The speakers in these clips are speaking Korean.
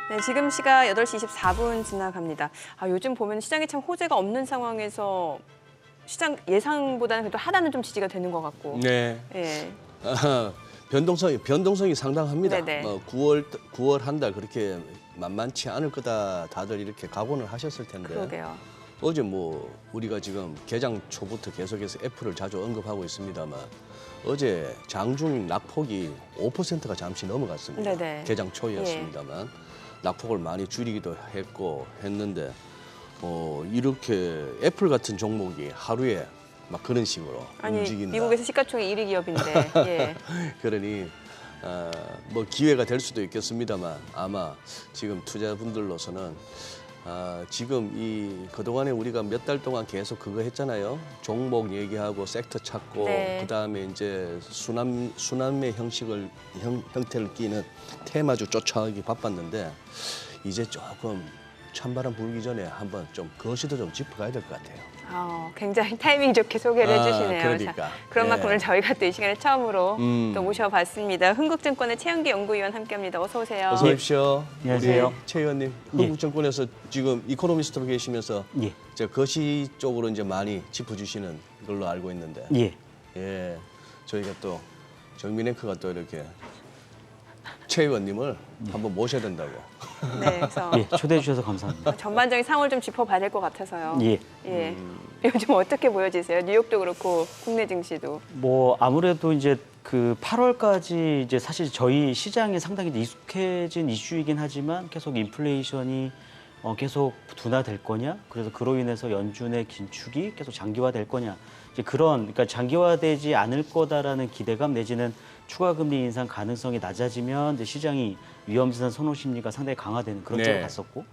네, 지금 시각 8시 24분 지나갑니다. 요즘 보면 시장에 참 호재가 없는 상황에서 시장 예상보다는 그래도 하단은 좀 지지가 되는 것 같고. 네. 예. 변동성이 상당합니다. 네네. 9월 한 달 그렇게 만만치 않을 거다 다들 이렇게 각오는 하셨을 텐데. 그러게요. 어제 우리가 지금 개장 초부터 계속해서 애플을 자주 언급하고 있습니다만 어제 장중 낙폭이 5%가 잠시 넘어갔습니다. 네네. 개장 초였습니다만 낙폭을 많이 줄이기도 했는데 이렇게 애플 같은 종목이 하루에 막 그런 식으로 아니, 움직인다. 미국에서 시가총액 1위 기업인데. 예. 그러니 기회가 될 수도 있겠습니다만 아마 지금 투자분들로서는 지금 그동안에 우리가 몇 달 동안 계속 그거 했잖아요. 종목 얘기하고 섹터 찾고 네. 그다음에 이제 순환매 형태를 띠는 테마주 쫓아가기 바빴는데 이제 조금 찬바람 불기 전에 한번 좀 그것이도 좀 짚어가야 될 것 같아요. 굉장히 타이밍 좋게 소개를 해주시네요. 그러니까. 자, 그런 만큼 예. 오늘 저희가 또 이 시간에 처음으로 또 모셔봤습니다. 흥국증권의 최영기 연구위원 함께합니다. 어서 오세요. 어서 오십시오. 안녕하세요. 우리 최 의원님, 흥국증권에서 지금 이코노미스트로 계시면서 예. 거시 쪽으로 이제 많이 짚어주시는 걸로 알고 있는데, 예. 저희가 또 정민 앵커가 또 이렇게 최 의원님을 한번 모셔야 된다고. 네, 그래서 예. 초대해 주셔서 감사합니다. 전반적인 상황을 좀 짚어봐야 될 것 같아서요. 예. 예. 요즘 어떻게 보여지세요? 뉴욕도 그렇고 국내 증시도. 뭐 아무래도 이제 그 8월까지 이제 사실 저희 시장에 상당히 익숙해진 이슈이긴 하지만 계속 인플레이션이 계속 둔화될 거냐, 그래서 그로 인해서 연준의 긴축이 계속 장기화될 거냐, 이제 그러니까 장기화되지 않을 거다라는 기대감 내지는 추가 금리 인상 가능성이 낮아지면 이제 시장이 위험资산 선호 심리가 상당히 강화되는 그런 쪽으로 갔었고,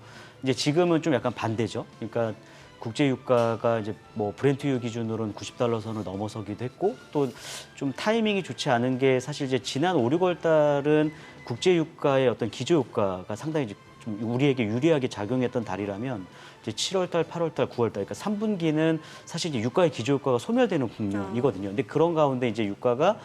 이제 지금은 좀 약간 반대죠. 그러니까 국제 유가가 이제 브렌트유 기준으로는 $90 선을 넘어서기도 했고, 또 좀 타이밍이 좋지 않은 게 사실 이제 지난 5, 6월 달은 국제 유가의 어떤 기조 유가가 상당히 이제 좀 우리에게 유리하게 작용했던 달이라면 이제 7월 달, 8월 달, 9월 달, 그러니까 3분기는 사실 이제 유가의 기조 유가가 소멸되는 국면이거든요. 근데 그런 가운데 이제 유가가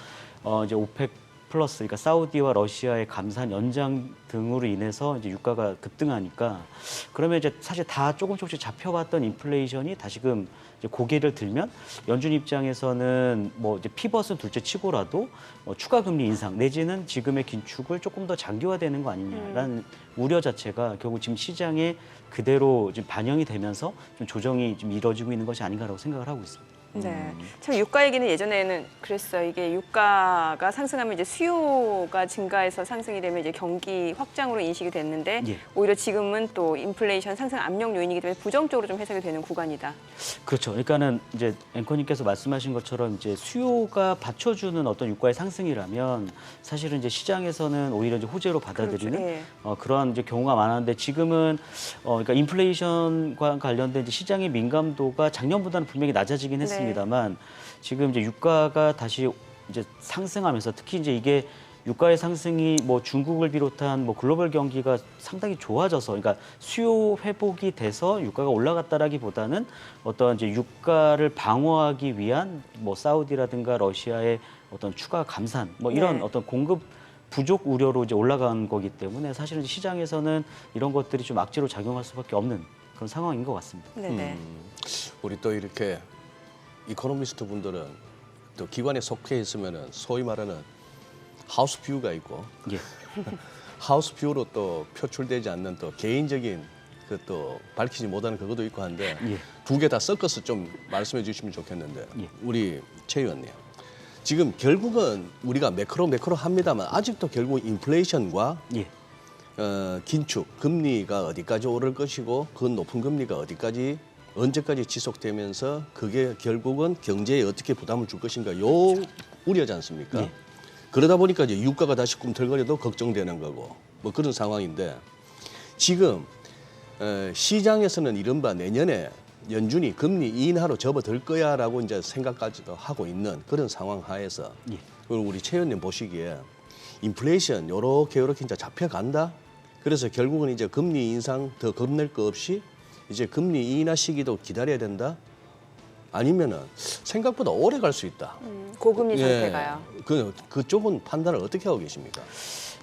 이제 오펙 플러스, 그러니까 사우디와 러시아의 감산 연장 등으로 인해서 이제 유가가 급등하니까, 그러면 이제 사실 다 조금씩 잡혀왔던 인플레이션이 다시금 이제 고개를 들면 연준 입장에서는 이제 피벗은 둘째 치고라도 추가 금리 인상 내지는 지금의 긴축을 조금 더 장기화되는 거 아니냐라는 우려 자체가 결국 지금 시장에 그대로 지금 반영이 되면서 좀 조정이 좀 이루어지고 있는 것이 아닌가라고 생각을 하고 있습니다. 네, 참 유가 얘기는 예전에는 그랬어요. 이게 유가가 상승하면 이제 수요가 증가해서 상승이 되면 이제 경기 확장으로 인식이 됐는데 오히려 지금은 또 인플레이션 상승 압력 요인이기 때문에 부정적으로 좀 해석이 되는 구간이다. 그렇죠. 그러니까는 이제 앵커님께서 말씀하신 것처럼 이제 수요가 받쳐주는 어떤 유가의 상승이라면 사실은 이제 시장에서는 오히려 이제 호재로 받아들이는 그렇죠. 그러한 이제 경우가 많았는데, 지금은 그러니까 인플레이션과 관련된 이제 시장의 민감도가 작년보다는 분명히 낮아지긴 했습니다만 지금 이제 유가가 다시 이제 상승하면서, 특히 이제 이게 유가의 상승이 중국을 비롯한 글로벌 경기가 상당히 좋아져서, 그러니까 수요 회복이 돼서 유가가 올라갔다라기보다는 어떤 이제 유가를 방어하기 위한 사우디라든가 러시아의 어떤 추가 감산 이런 어떤 공급 부족 우려로 이제 올라간 거기 때문에 사실은 시장에서는 이런 것들이 좀 악재로 작용할 수밖에 없는 그런 상황인 것 같습니다. 네네. 우리 또 이렇게 이코노미스트 분들은 또 기관에 속해 있으면은 소위 말하는 하우스 뷰가 있고 하우스 뷰로 또 표출되지 않는 또 개인적인 또 밝히지 못하는 그것도 있고 한데 두 개 다 섞어서 좀 말씀해 주시면 좋겠는데 우리 최 의원님, 지금 결국은 우리가 매크로 합니다만 아직도 결국 인플레이션과 긴축, 금리가 어디까지 오를 것이고 그 높은 금리가 언제까지 지속되면서 그게 결국은 경제에 어떻게 부담을 줄 것인가, 요 우려지 않습니까? 그러다 보니까 이제 유가가 다시 꿈틀거려도 걱정되는 거고 그런 상황인데, 지금 시장에서는 이른바 내년에 연준이 금리 인하로 접어들 거야라고 이제 생각까지도 하고 있는 그런 상황 하에서 그리고 우리 최 의원님 보시기에 인플레이션 요렇게 이제 잡혀간다. 그래서 결국은 이제 금리 인상 더 겁낼 거 없이 이제 금리 인하 시기도 기다려야 된다. 아니면은 생각보다 오래 갈 수 있다. 고금리 상태가요. 그쪽은 판단을 어떻게 하고 계십니까?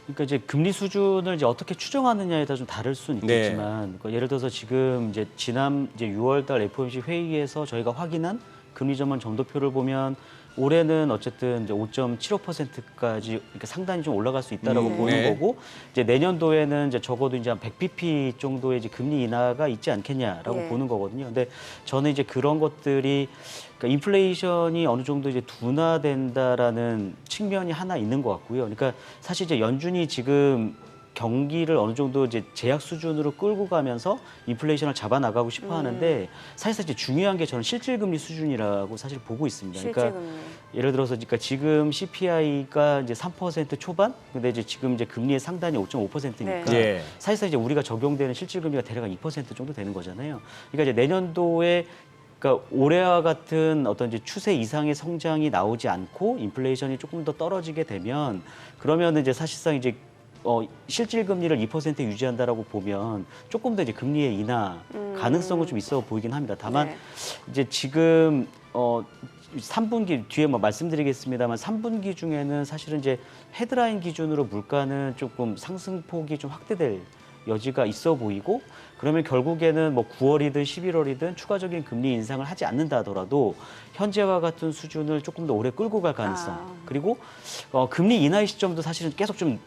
그러니까 이제 금리 수준을 이제 어떻게 추정하느냐에 따라 좀 다를 수는 있겠지만, 그러니까 예를 들어서 지금 이제 지난 이제 6월달 FOMC 회의에서 저희가 확인한 금리 전망 점도표를 보면 올해는 어쨌든 이제 5.75%까지 그러니까 상당히 좀 올라갈 수 있다라고 보는 네. 거고, 이제 내년도에는 이제 적어도 이제 한 100bp 정도의 이제 금리 인하가 있지 않겠냐라고 네. 보는 거거든요. 근데 저는 이제 그런 것들이 그러니까 인플레이션이 어느 정도 이제 둔화된다라는 측면이 하나 있는 것 같고요. 그러니까 사실 이제 연준이 지금 경기를 어느 정도 이제 제약 수준으로 끌고 가면서 인플레이션을 잡아 나가고 싶어 하는데, 사실상 이제 중요한 게 저는 실질 금리 수준이라고 사실 보고 있습니다. 그러니까 실질금리. 예를 들어서 그러니까 지금 CPI가 이제 3% 초반, 근데 이제 지금 이제 금리의 상단이 5.5%니까 네. 사실상 이제 우리가 적용되는 실질 금리가 대략 2% 정도 되는 거잖아요. 그러니까 이제 내년도에 그러니까 올해와 같은 어떤 이제 추세 이상의 성장이 나오지 않고 인플레이션이 조금 더 떨어지게 되면, 그러면 이제 사실상 이제 실질 금리를 2%에 유지한다라고 보면 조금 더 이제 금리의 인하 가능성은 좀 있어 보이긴 합니다. 다만 네. 이제 지금 3분기 뒤에 뭐 말씀드리겠습니다만 3분기 중에는 사실은 이제 헤드라인 기준으로 물가는 조금 상승폭이 좀 확대될 여지가 있어 보이고, 그러면 결국에는 뭐 9월이든 11월이든 추가적인 금리 인상을 하지 않는다 하더라도 현재와 같은 수준을 조금 더 오래 끌고 갈 가능성, 그리고 금리 인하의 시점도 사실은 계속 좀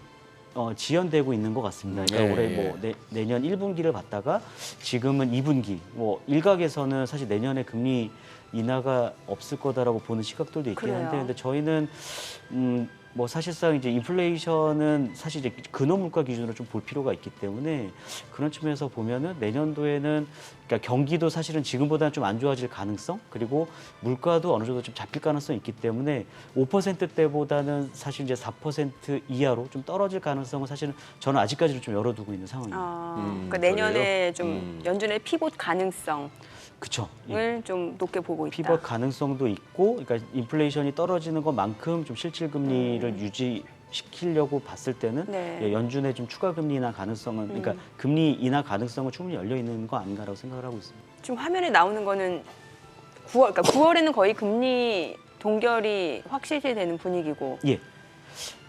지연되고 있는 것 같습니다. 그러니까 네. 올해 뭐 내년 1분기를 봤다가 지금은 2분기, 뭐 일각에서는 사실 내년에 금리 인하가 없을 거다라고 보는 시각들도 있긴 한데, 그래요. 근데 저희는 뭐 사실상 이제 인플레이션은 사실 이제 근원 물가 기준으로 좀 볼 필요가 있기 때문에 그런 측면에서 보면은 내년도에는 그러니까 경기도 사실은 지금보다는 좀 안 좋아질 가능성, 그리고 물가도 어느 정도 좀 잡힐 가능성이 있기 때문에 5%대보다는 사실 이제 4% 이하로 좀 떨어질 가능성은 사실은 저는 아직까지는 좀 열어두고 있는 상황입니다. 그러니까 내년에 그래요? 좀 연준의 피봇 가능성을 그렇죠. 예. 좀 높게 보고 있다. 피벗 가능성도 있고, 그러니까 인플레이션이 떨어지는 것만큼 좀 실질 금리를 유지시키려고 봤을 때는 네. 예, 연준의 좀 추가 금리 인하 가능성은, 그러니까 금리 인하 가능성은 충분히 열려 있는 거 아닌가라고 생각을 하고 있습니다. 지금 화면에 나오는 거는 9월, 그러니까 9월에는 거의 금리 동결이 확실시되는 분위기고. 예.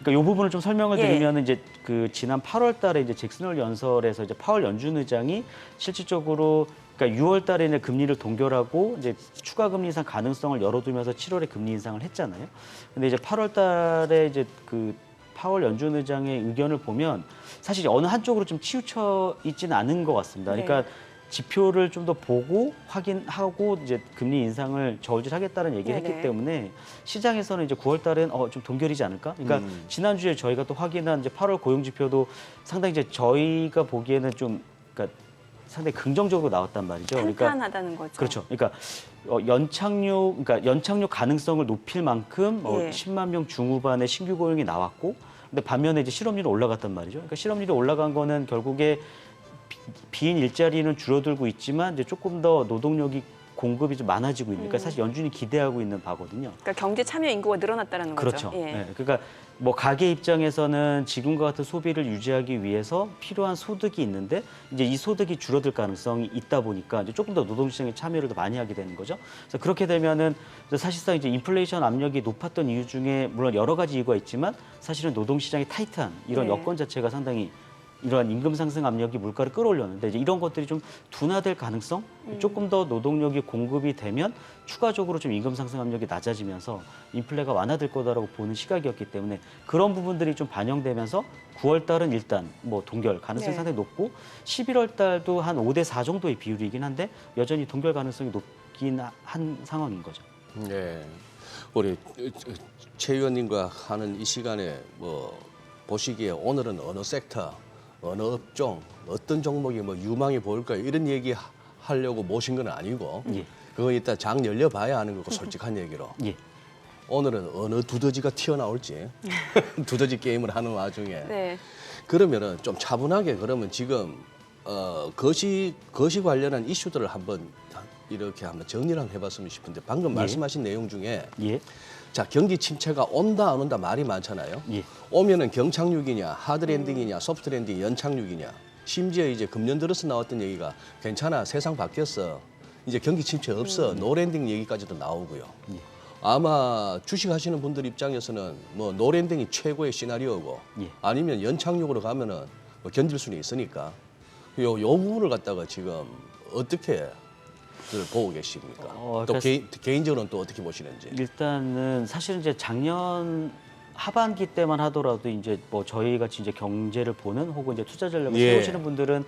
그러니까 이 부분을 좀 설명을 예. 드리면 이제 그 지난 8월달에 이제 잭슨홀 연설에서 이제 파월 연준 의장이 실질적으로 그러니까 6월달에는 금리를 동결하고 이제 추가 금리 인상 가능성을 열어두면서 7월에 금리 인상을 했잖아요. 근데 이제 8월달에 이제 그 파월 연준 의장의 의견을 보면 사실 어느 한쪽으로 좀 치우쳐 있지는 않은 것 같습니다. 그러니까 지표를 좀 더 보고 확인하고 이제 금리 인상을 저울질하겠다는 얘기를 했기 네네. 때문에 시장에서는 이제 9월달은 좀 동결이지 않을까? 그러니까 지난주에 저희가 또 확인한 이제 8월 고용 지표도 상당히 이제 저희가 보기에는 좀 그러니까 상당히 긍정적으로 나왔단 말이죠. 그러니까 탄탄하다는 거죠. 그렇죠. 그러니까 연착륙 가능성을 높일 만큼 예. 10만 명 중후반의 신규 고용이 나왔고, 근데 반면에 이제 실업률이 올라갔단 말이죠. 그러니까 실업률이 올라간 거는 결국에 빈 일자리는 줄어들고 있지만 이제 조금 더 노동력이 공급이 좀 많아지고 있는. 그러니까 사실 연준이 기대하고 있는 바거든요. 그러니까 경제 참여 인구가 늘어났다는 거죠. 그렇죠. 예, 그러니까 뭐 가계 입장에서는 지금과 같은 소비를 유지하기 위해서 필요한 소득이 있는데 이제 이 소득이 줄어들 가능성이 있다 보니까 이제 조금 더 노동시장에 참여를 더 많이 하게 되는 거죠. 그래서 그렇게 되면은 사실상 이제 인플레이션 압력이 높았던 이유 중에 물론 여러 가지 이유가 있지만 사실은 노동시장이 타이트한 이런 네. 여건 자체가 상당히 이러한 임금 상승 압력이 물가를 끌어올렸는데 이제 이런 것들이 좀 둔화될 가능성, 조금 더 노동력이 공급이 되면 추가적으로 좀 임금 상승 압력이 낮아지면서 인플레가 완화될 거다라고 보는 시각이었기 때문에 그런 부분들이 좀 반영되면서 9월 달은 일단 뭐 동결 가능성이 네. 상당히 높고 11월 달도 한 5대 4 정도의 비율이긴 한데 여전히 동결 가능성이 높긴 한 상황인 거죠. 네. 우리 최 의원님과 하는 이 시간에 뭐 보시기에 오늘은 어느 섹터, 어느 업종, 어떤 종목이 뭐 유망해 보일까요? 이런 얘기 하려고 모신 건 아니고 예. 그건 이따 장 열려봐야 하는 거고 솔직한 얘기로 예. 오늘은 어느 두더지가 튀어나올지 두더지 게임을 하는 와중에 네. 그러면은 좀 차분하게 그러면 지금 거시 관련한 이슈들을 한번 이렇게 한번 정리를 한번 해봤으면 싶은데 방금 말씀하신 내용 중에 예. 자 경기 침체가 온다 안 온다 말이 많잖아요. 예. 오면은 경착륙이냐 하드랜딩이냐 소프트랜딩 연착륙이냐 심지어 이제 금년 들어서 나왔던 얘기가 괜찮아 세상 바뀌었어 이제 경기 침체 없어 노랜딩 얘기까지도 나오고요. 아마 주식하시는 분들 입장에서는 뭐 노랜딩이 최고의 시나리오고 예. 아니면 연착륙으로 가면은 뭐 견딜 수는 있으니까 요 부분을 갖다가 지금 어떻게 보고 계십니까? 또 그러니까 개인적으로는 또 어떻게 보시는지. 일단은 사실은 이제 작년 하반기 때만 하더라도 이제 뭐 저희 같이 이제 경제를 보는 혹은 이제 투자 전략을 예. 세우시는 분들은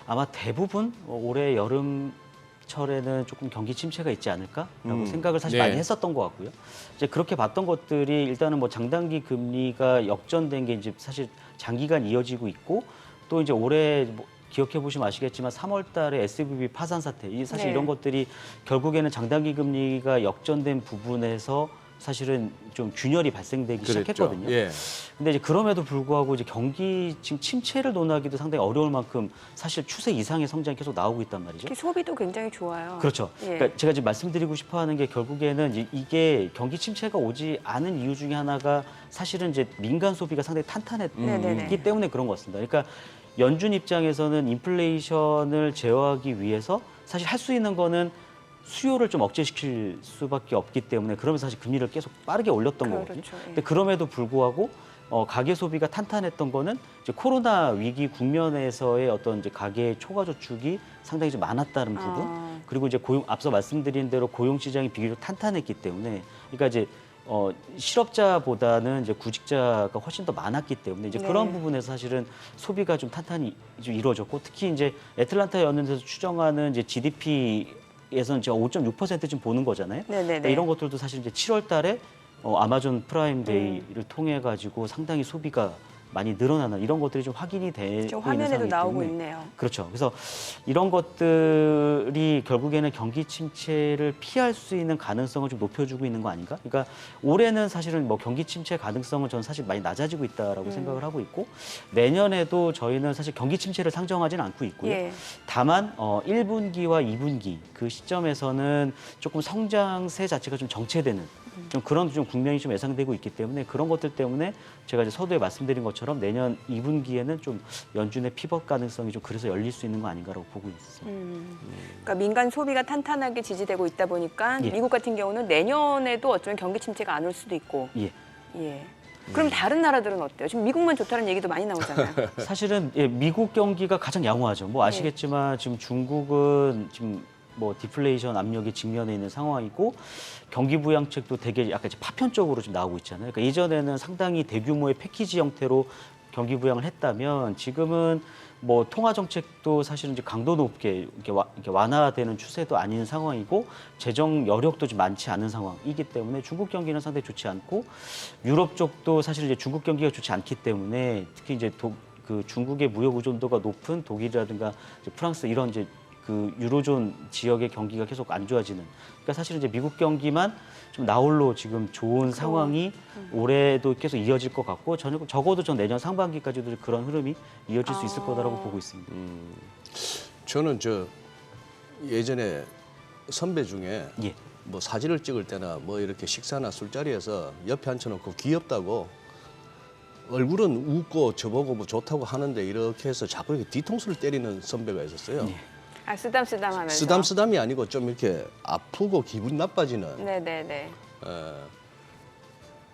아마 대부분 올해 여름철에는 조금 경기 침체가 있지 않을까라고 생각을 사실 네. 많이 했었던 것 같고요. 이제 그렇게 봤던 것들이 일단은 뭐 장단기 금리가 역전된 게 이제 사실 장기간 이어지고 있고 또 이제 올해 뭐 기억해 보시면 아시겠지만 3월 달에 SVB 파산 사태, 이 사실 네. 이런 것들이 결국에는 장단기 금리가 역전된 부분에서 사실은 좀 균열이 발생되기 그랬죠. 시작했거든요. 예. 근데 이제 그럼에도 불구하고 이제 경기 지금 침체를 논하기도 상당히 어려울 만큼 사실 추세 이상의 성장이 계속 나오고 있단 말이죠. 특히 소비도 굉장히 좋아요. 그렇죠. 예. 그러니까 제가 지금 말씀드리고 싶어하는 게 결국에는 이게 경기 침체가 오지 않은 이유 중에 하나가 사실은 이제 민간 소비가 상당히 네네네. 탄탄했기 때문에 그런 것 같습니다. 그러니까 연준 입장에서는 인플레이션을 제어하기 위해서 사실 할 수 있는 거는 수요를 좀 억제시킬 수밖에 없기 때문에 그러면서 사실 금리를 계속 빠르게 올렸던 거거든요. 그렇죠. 예. 근데 그럼에도 불구하고 가계 소비가 탄탄했던 거는 이제 코로나 위기 국면에서의 어떤 이제 가계 초과 저축이 상당히 좀 많았다는 부분. 그리고 이제 앞서 말씀드린 대로 고용 시장이 비교적 탄탄했기 때문에 그러니까 이제 실업자보다는 이제 구직자가 훨씬 더 많았기 때문에 이제 네. 그런 부분에서 사실은 소비가 좀 탄탄히 좀 이루어졌고 특히 이제 애틀란타 연은에서 추정하는 이제 GDP에서는 제가 5.6% 지금 보는 거잖아요. 네네네. 그러니까 이런 것들도 사실 이제 7월 달에 아마존 프라임 데이를 통해 가지고 상당히 소비가 많이 늘어나는 이런 것들이 좀 확인이 되고 있는 지금 화면에도 상황이기 나오고 때문에 있네요. 그렇죠. 그래서 이런 것들이 결국에는 경기 침체를 피할 수 있는 가능성을 좀 높여주고 있는 거 아닌가? 그러니까 올해는 사실은 뭐 경기 침체 가능성은 저는 사실 많이 낮아지고 있다라고 생각을 하고 있고 내년에도 저희는 사실 경기 침체를 상정하지는 않고 있고요. 예. 다만 1분기와 2분기 그 시점에서는 조금 성장세 자체가 좀 정체되는 좀 그런 좀 국면이 좀 예상되고 있기 때문에 그런 것들 때문에 제가 이제 서두에 말씀드린 것처럼 내년 2분기에는 좀 연준의 피벗 가능성이 좀 그래서 열릴 수 있는 거 아닌가라고 보고 있습니다. 그러니까 민간 소비가 탄탄하게 지지되고 있다 보니까 예. 미국 같은 경우는 내년에도 어쩌면 경기 침체가 안 올 수도 있고. 예. 예. 그럼 다른 나라들은 어때요? 지금 미국만 좋다는 얘기도 많이 나오잖아요. 사실은 미국 경기가 가장 양호하죠. 뭐 아시겠지만 지금 중국은 지금 뭐 디플레이션 압력이 직면해 있는 상황이고 경기 부양책도 되게 약간 이제 파편적으로 좀 나오고 있잖아요. 그러니까 예전에는 상당히 대규모의 패키지 형태로 경기 부양을 했다면 지금은 뭐 통화 정책도 사실은 이제 강도 높게 이렇게 완화되는 추세도 아닌 상황이고 재정 여력도 좀 많지 않은 상황이기 때문에 중국 경기는 상당히 좋지 않고 유럽 쪽도 사실 이제 중국 경기가 좋지 않기 때문에 특히 이제 그 중국의 무역 의존도가 높은 독일이라든가 이제 프랑스 이런 이제 그 유로존 지역의 경기가 계속 안 좋아지는. 그러니까 사실은 이제 미국 경기만 좀 나홀로 지금 좋은 상황이 올해도 계속 이어질 것 같고 적어도 전 내년 상반기까지도 그런 흐름이 이어질 수 있을 거다라고 보고 있습니다. 저는 예전에 선배 중에 예. 뭐 사진을 찍을 때나 뭐 이렇게 식사나 술자리에서 옆에 앉혀놓고 귀엽다고 얼굴은 웃고 저보고 뭐 좋다고 하는데 이렇게 해서 자꾸 이렇게 뒤통수를 때리는 선배가 있었어요. 예. 아, 쓰담쓰담 하면서. 쓰담쓰담이 아니고 좀 이렇게 아프고 기분 나빠지는. 네네네.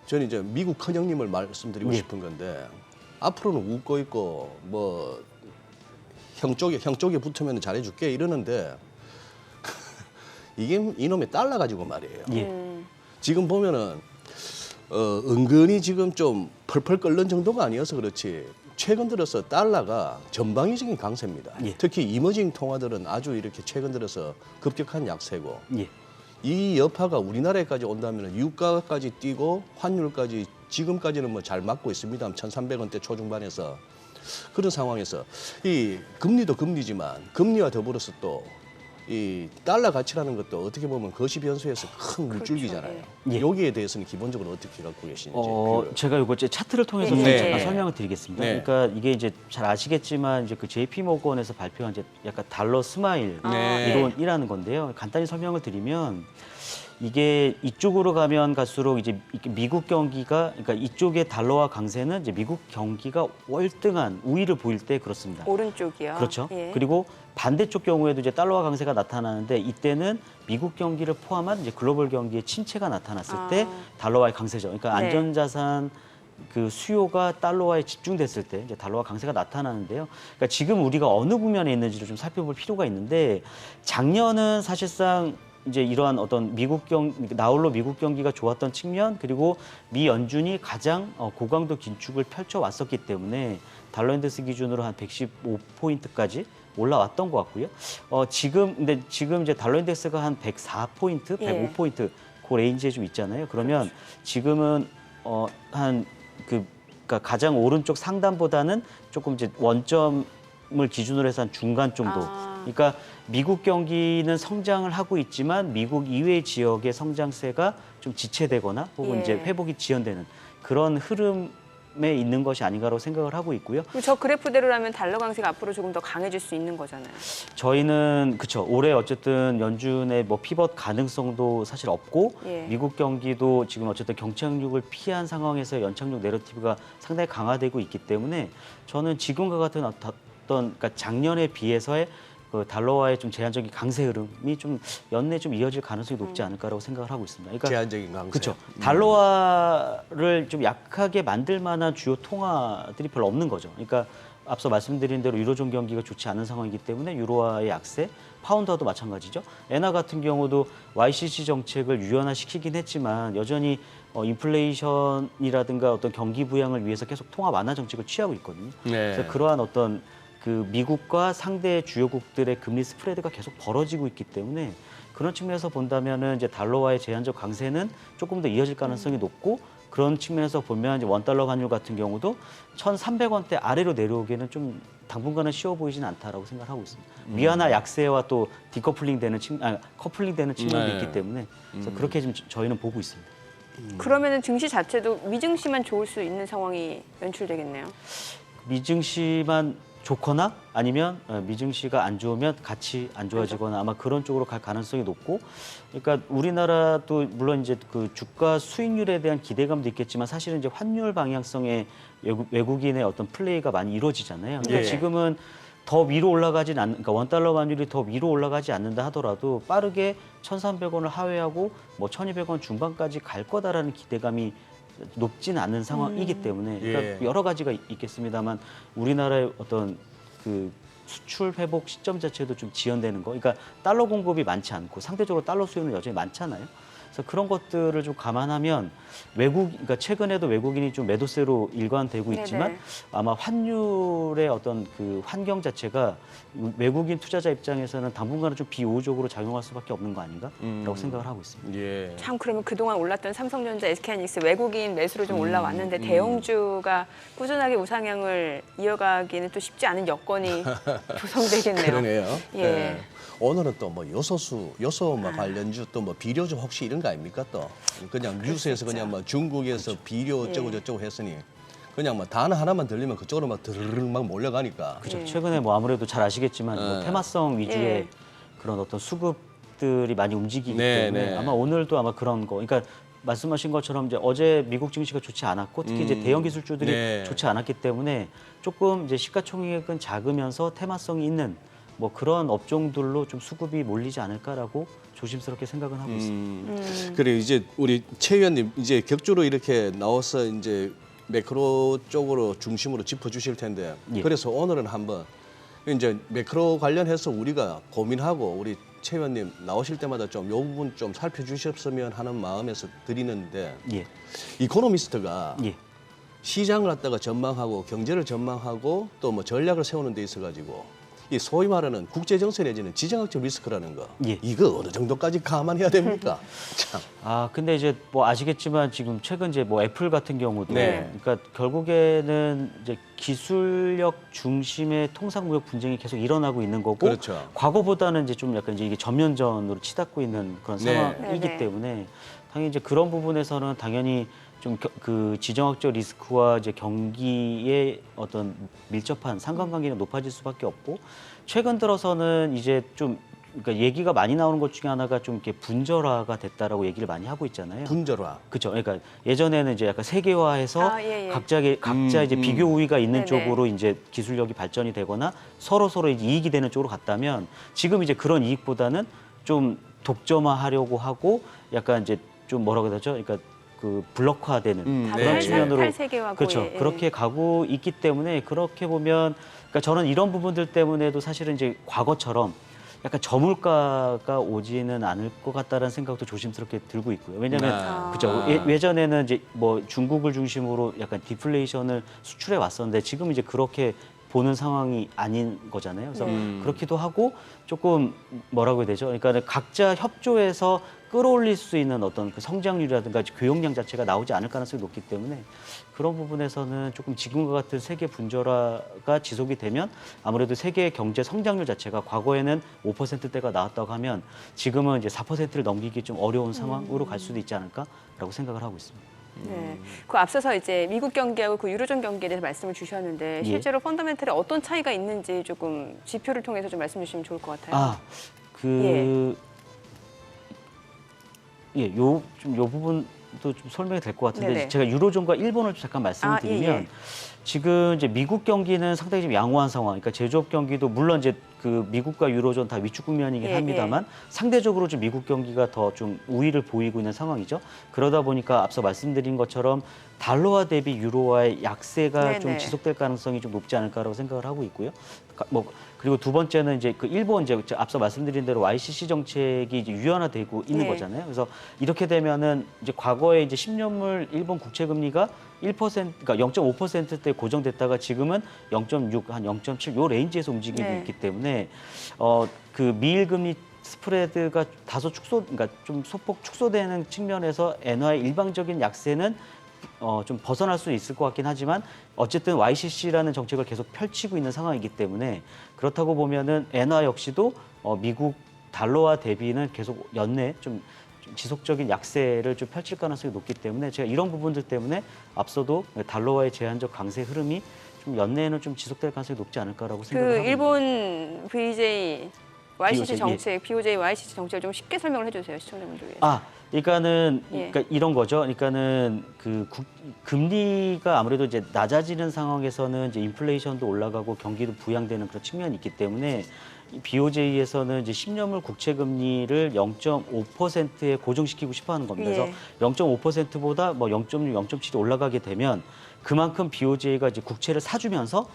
저는 이제 미국 큰형님을 말씀드리고 예. 싶은 건데 앞으로는 웃고 있고 뭐 형 쪽에 붙으면 잘해줄게 이러는데 이게 이놈의 달러 가지고 말이에요. 예. 지금 보면은 은근히 지금 좀 펄펄 끓는 정도가 아니어서 그렇지 최근 들어서 달러가 전방위적인 강세입니다. 예. 특히 이머징 통화들은 아주 이렇게 최근 들어서 급격한 약세고 예. 이 여파가 우리나라에까지 온다면 유가까지 뛰고 환율까지 지금까지는 뭐 잘 맞고 있습니다. 1,300원대 초중반에서 그런 상황에서 이 금리도 금리지만 금리와 더불어서 또 이 달러 가치라는 것도 어떻게 보면 거시 변수에서 큰 물줄기잖아요. 예. 여기에 대해서는 기본적으로 어떻게 갖고 계시는지. 제가 이거 차트를 통해서 네. 좀 네. 잠깐 설명을 드리겠습니다. 네. 그러니까 이게 이제 잘 아시겠지만 이제 그 JP 모건에서 발표한 이제 약간 달러 스마일 네. 이론이라는 건데요. 간단히 설명을 드리면 이게 이쪽으로 가면 갈수록 이제 미국 경기가 그러니까 이쪽의 달러화 강세는 이제 미국 경기가 월등한 우위를 보일 때 그렇습니다. 오른쪽이요. 그렇죠. 예. 그리고 반대쪽 경우에도 이제 달러화 강세가 나타나는데 이때는 미국 경기를 포함한 이제 글로벌 경기의 침체가 나타났을 때 달러화의 강세죠. 그러니까 네. 안전자산 그 수요가 달러화에 집중됐을 때 이제 달러화 강세가 나타나는데요. 그러니까 지금 우리가 어느 국면에 있는지를 좀 살펴볼 필요가 있는데 작년은 사실상 이제 이러한 어떤 나홀로 미국 경기가 좋았던 측면 그리고 미 연준이 가장 고강도 긴축을 펼쳐왔었기 때문에 달러 인덱스 기준으로 한 115포인트까지 올라왔던 것 같고요. 근데 지금 이제 달러 인덱스가 한 104포인트, 예. 105포인트 그 레인지에 좀 있잖아요. 그러면 지금은 그러니까 가장 오른쪽 상단보다는 조금 이제 원점을 기준으로 해서 한 중간 정도. 그러니까 미국 경기는 성장을 하고 있지만 미국 이외 지역의 성장세가 좀 지체되거나 혹은 예. 이제 회복이 지연되는 그런 흐름에 있는 것이 아닌가라고 생각을 하고 있고요. 그럼 저 그래프대로라면 달러 강세가 앞으로 조금 더 강해질 수 있는 거잖아요. 저희는 그쵸 올해 어쨌든 연준의 뭐 피벗 가능성도 사실 없고 예. 미국 경기도 지금 어쨌든 경착륙을 피한 상황에서 연착륙 내러티브가 상당히 강화되고 있기 때문에 저는 지금과 같은 어떤 그러니까 작년에 비해서의 그 달러와의 좀 제한적인 강세 흐름이 좀 연내 좀 이어질 가능성이 높지 않을까라고 생각을 하고 있습니다. 그러니까 제한적인 강세. 그렇죠. 달러화를 좀 약하게 만들 만한 주요 통화들이 별로 없는 거죠. 그러니까 앞서 말씀드린 대로 유로존 경기가 좋지 않은 상황이기 때문에 유로화의 약세, 파운드와도 마찬가지죠. 엔화 같은 경우도 YCC 정책을 유연화시키긴 했지만 여전히 인플레이션이라든가 어떤 경기 부양을 위해서 계속 통화 완화 정책을 취하고 있거든요. 네. 그래서 그러한 어떤 그 미국과 상대 주요국들의 금리 스프레드가 계속 벌어지고 있기 때문에 그런 측면에서 본다면은 이제 달러화의 제한적 강세는 조금 더 이어질 가능성이 높고 그런 측면에서 보면 이제 원달러 환율 같은 경우도 1,300원대 아래로 내려오기에는 좀 당분간은 쉬워 보이지는 않다라고 생각하고 있습니다. 위안화 약세와 또 디커플링 되는 커플링 되는 측면도 네. 있기 때문에 그래서 그렇게 지금 저희는 보고 있습니다. 그러면은 증시 자체도 미증시만 좋을 수 있는 상황이 연출되겠네요. 미증시만 좋거나 아니면 미증시가 안 좋으면 같이 안 좋아지거나 아마 그런 쪽으로 갈 가능성이 높고 그러니까 우리나라도 물론 이제 그 주가 수익률에 대한 기대감도 있겠지만 사실은 이제 환율 방향성의 외국인의 어떤 플레이가 많이 이루어지잖아요. 그러니까 예. 지금은 더 위로 올라가진 않는 그러니까 원달러 환율이 더 위로 올라가지 않는다 하더라도 빠르게 1,300원을 하회하고 뭐 1,200원 중반까지 갈 거다라는 기대감이 높지는 않은 상황이기 때문에 그러니까 예. 여러 가지가 있겠습니다만 우리나라의 어떤 그 수출 회복 시점 자체도 좀 지연되는 거. 그러니까 달러 공급이 많지 않고 상대적으로 달러 수요는 여전히 많잖아요. 그래서 그런 것들을 좀 감안하면 그러니까 최근에도 외국인이 좀 매도세로 일관되고 있지만 네네. 아마 환율의 어떤 그 환경 자체가 외국인 투자자 입장에서는 당분간은 좀 비우호적으로 작용할 수밖에 없는 거 아닌가라고 생각을 하고 있습니다. 예. 참 그러면 그동안 올랐던 삼성전자, SK하이닉스 외국인 매수로 좀 올라왔는데 대형주가 꾸준하게 우상향을 이어가기는 또 쉽지 않은 여건이 조성되겠네요. 그러네요. 예. 오늘은 또 뭐 요소 뭐 관련주 또 뭐 비료주 혹시 이런 거 아닙니까 또 그냥 뉴스에서 그냥 뭐 중국에서 비료 어쩌고 저쩌고 했으니 그냥 뭐 단어 하나만 들리면 그쪽으로 막 드르륵 막 몰려가니까. 그렇죠. 예. 최근에 뭐 아무래도 잘 아시겠지만 뭐 네. 테마성 위주의 예. 그런 어떤 수급들이 많이 움직이기 네, 때문에 네. 아마 오늘도 아마 그런 거. 그러니까 말씀하신 것처럼 이제 어제 미국 증시가 좋지 않았고 특히 이제 대형 기술주들이 네. 좋지 않았기 때문에 조금 이제 시가총액은 작으면서 테마성이 있는 뭐 그런 업종들로 좀 수급이 몰리지 않을까라고 조심스럽게 생각은 하고 있습니다. 그래 이제 우리 최 의원님 이제 격주로 이렇게 나와서 이제 매크로 쪽으로 중심으로 짚어주실 텐데 예. 그래서 오늘은 한번 이제 매크로 관련해서 우리가 고민하고 우리 최 의원님 나오실 때마다 좀 이 부분 좀 살펴주셨으면 하는 마음에서 드리는데 예. 이코노미스트가 예. 시장을 갖다가 전망하고 경제를 전망하고 또 뭐 전략을 세우는 데 있어 가지고 이 소위 말하는 국제 정세 내지는 지정학적 리스크라는 거 예. 이거 어느 정도까지 감안해야 됩니까? 참. 아 근데 이제 뭐 아시겠지만 지금 최근 이제 뭐 애플 같은 경우도 네. 그러니까 결국에는 이제 기술력 중심의 통상무역 분쟁이 계속 일어나고 있는 거고 그렇죠. 과거보다는 이제 좀 약간 이제 이게 전면전으로 치닫고 있는 그런 네. 상황이기 네네. 때문에 당연히 이제 그런 부분에서는 당연히 좀 그 지정학적 리스크와 이제 경기의 어떤 밀접한 상관관계가 높아질 수밖에 없고 최근 들어서는 이제 좀 그러니까 얘기가 많이 나오는 것 중에 하나가 좀 이렇게 분절화가 됐다라고 얘기를 많이 하고 있잖아요. 분절화. 그렇죠. 그러니까 예전에는 이제 약간 세계화해서 예. 각자 이제 비교 우위가 있는 네네. 쪽으로 이제 기술력이 발전이 되거나 서로 이제 이익이 되는 쪽으로 갔다면 지금 이제 그런 이익보다는 좀 독점화하려고 하고 약간 이제 좀 뭐라고 해야 되죠? 그러니까 그 블록화되는 그런 네. 측면으로 탈세계화고 그렇죠. 예. 그렇게 가고 있기 때문에 그렇게 보면 그러니까 저는 이런 부분들 때문에도 사실은 이제 과거처럼 약간 저물가가 오지는 않을 것 같다는 생각도 조심스럽게 들고 있고요. 왜냐하면 아. 그죠. 예전에는 이제 뭐 중국을 중심으로 약간 디플레이션을 수출해 왔었는데 지금 이제 그렇게 보는 상황이 아닌 거잖아요. 그래서 그렇기도 하고 조금 뭐라고 해야 되죠? 그러니까 각자 협조해서 끌어올릴 수 있는 어떤 그 성장률이라든가 교역량 자체가 나오지 않을 가능성이 높기 때문에 그런 부분에서는 조금 지금과 같은 세계 분절화가 지속이 되면 아무래도 세계 경제 성장률 자체가 과거에는 5%대가 나왔다고 하면 지금은 이제 4%를 넘기기 좀 어려운 상황으로 갈 수도 있지 않을까라고 생각을 하고 있습니다. 네. 그 앞서서 이제 미국 경기하고 그 유로존 경기에 대해서 말씀을 주셨는데 예. 실제로 펀더멘털에 어떤 차이가 있는지 조금 지표를 통해서 좀 말씀 주시면 좋을 것 같아요. 요 부분도 좀 설명이 될 것 같은데 네네. 제가 유로존과 일본을 잠깐 말씀을 드리면 예. 지금 이제 미국 경기는 상당히 좀 양호한 상황. 그러니까 제조업 경기도 물론 이제 그 미국과 유로존 다 위축 국면이긴 예, 합니다만 상대적으로 좀 미국 경기가 더 좀 우위를 보이고 있는 상황이죠. 그러다 보니까 앞서 말씀드린 것처럼 달러화 대비 유로화의 약세가 네네. 좀 지속될 가능성이 좀 높지 않을까라고 생각을 하고 있고요. 그리고 두 번째는 이제 그 일본 이제 앞서 말씀드린 대로 YCC 정책이 이제 유연화되고 있는 네. 거잖아요. 그래서 이렇게 되면은 이제 과거에 이제 10년물 일본 국채 금리가 1% 그러니까 0.5%대 고정됐다가 지금은 0.6, 한 0.7 요 레인지에서 움직이고 네. 있기 때문에 그 미일 금리 스프레드가 다소 그러니까 좀 소폭 축소되는 측면에서 엔화의 일방적인 약세는 좀 벗어날 수 있을 것 같긴 하지만 어쨌든 YCC라는 정책을 계속 펼치고 있는 상황이기 때문에 그렇다고 보면은 엔화 역시도 미국 달러화 대비는 계속 연내 좀 지속적인 약세를 좀 펼칠 가능성이 높기 때문에 제가 이런 부분들 때문에 앞서도 달러화의 제한적 강세 흐름이 좀 연내에는 좀 지속될 가능성이 높지 않을까라고 생각을 그 하고 일본 VJ YCC BOJ, 정책, BOJ YCC 정책을 좀 쉽게 설명을 해주세요 시청자분들 위해서. 그러니까는 예. 그러니까 이런 거죠. 그러니까는 금리가 아무래도 이제 낮아지는 상황에서는 이제 인플레이션도 올라가고 경기도 부양되는 그런 측면이 있기 때문에 BOJ에서는 이제 10년물 국채 금리를 0.5%에 고정시키고 싶어 하는 겁니다. 그래서 예. 0.5%보다 뭐 0.6, 0.7이 올라가게 되면 그만큼 BOJ가 이제 국채를 사주면서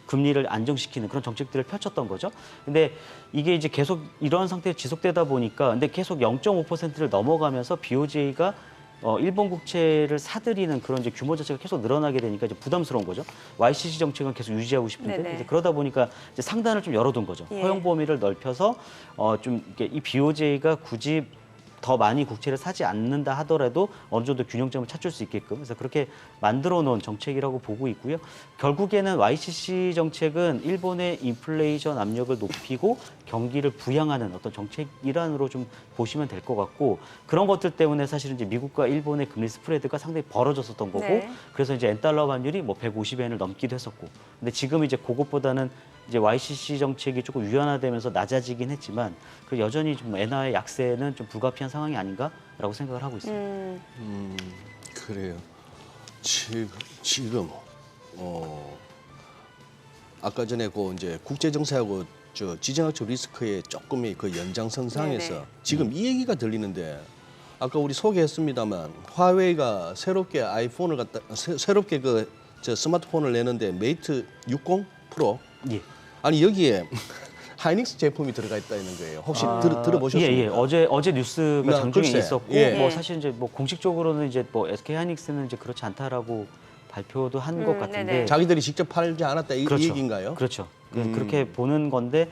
금리를 안정시키는 그런 정책들을 펼쳤던 거죠. 근데 이게 이제 계속 이런 상태가 지속되다 보니까 근데 계속 0.5%를 넘어가면서 BOJ가 일본 국채를 사들이는 그런 이제 규모 자체가 계속 늘어나게 되니까 이제 부담스러운 거죠. YCC 정책은 계속 유지하고 싶은데 네네. 이제 그러다 보니까 이제 상단을 좀 열어둔 거죠. 예. 허용 범위를 넓혀서 좀 이렇게 이 BOJ가 굳이 더 많이 국채를 사지 않는다 하더라도 어느 정도 균형점을 찾을 수 있게끔 그래서 그렇게 만들어 놓은 정책이라고 보고 있고요. 결국에는 YCC 정책은 일본의 인플레이션 압력을 높이고 경기를 부양하는 어떤 정책 일환으로 좀 보시면 될 것 같고 그런 것들 때문에 사실은 이제 미국과 일본의 금리 스프레드가 상당히 벌어졌었던 거고 네. 그래서 이제 엔달러 환율이 뭐 150엔을 넘기도 했었고 근데 지금 이제 그것보다는 이제 YCC 정책이 조금 유연화되면서 낮아지긴 했지만 그 여전히 좀 엔화의 약세는 좀 불가피한 상황이 아닌가라고 생각을 하고 있습니다. 그래요. 지금 아까 전에 그 이제 국제 정세하고 저 지정학적 리스크의 조금의 그 연장선상에서 네네. 지금 이 얘기가 들리는데 아까 우리 소개했습니다만 화웨이가 새롭게 아이폰을 새롭게 그 저 스마트폰을 내는데 메이트 60 프로 예. 아니 여기에 하이닉스 제품이 들어가 있다는 거예요. 혹시 들어보셨습니까? 예. 어제 뉴스가 장중에 글쎄, 있었고 예. 뭐 사실 이제 뭐 공식적으로는 이제 뭐 SK 하이닉스는 이제 그렇지 않다라고 발표도 한 것 같은데 네네. 자기들이 직접 팔지 않았다 이 얘기인가요? 그렇죠. 그렇게 보는 건데,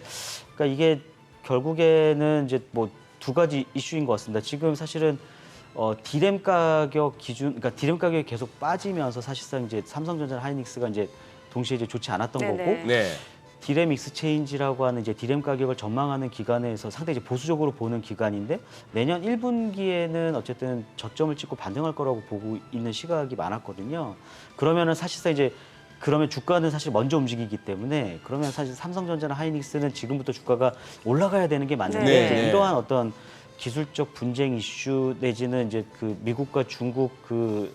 그러니까 이게 결국에는 이제 뭐 두 가지 이슈인 것 같습니다. 지금 사실은 디램 가격 기준, 그러니까 디램 가격이 계속 빠지면서 사실상 이제 삼성전자, 하이닉스가 이제 동시에 이제 좋지 않았던 네네. 거고, 네. 디램 익스체인지라고 하는 이제 디램 가격을 전망하는 기관에서 상당히 이제 보수적으로 보는 기관인데 내년 1분기에는 어쨌든 저점을 찍고 반등할 거라고 보고 있는 시각이 많았거든요. 그러면은 사실상 이제 그러면 주가는 사실 먼저 움직이기 때문에 그러면 사실 삼성전자나 하이닉스는 지금부터 주가가 올라가야 되는 게 맞는데 네. 이제 네. 이러한 어떤 기술적 분쟁 이슈 내지는 이제 그 미국과 중국 그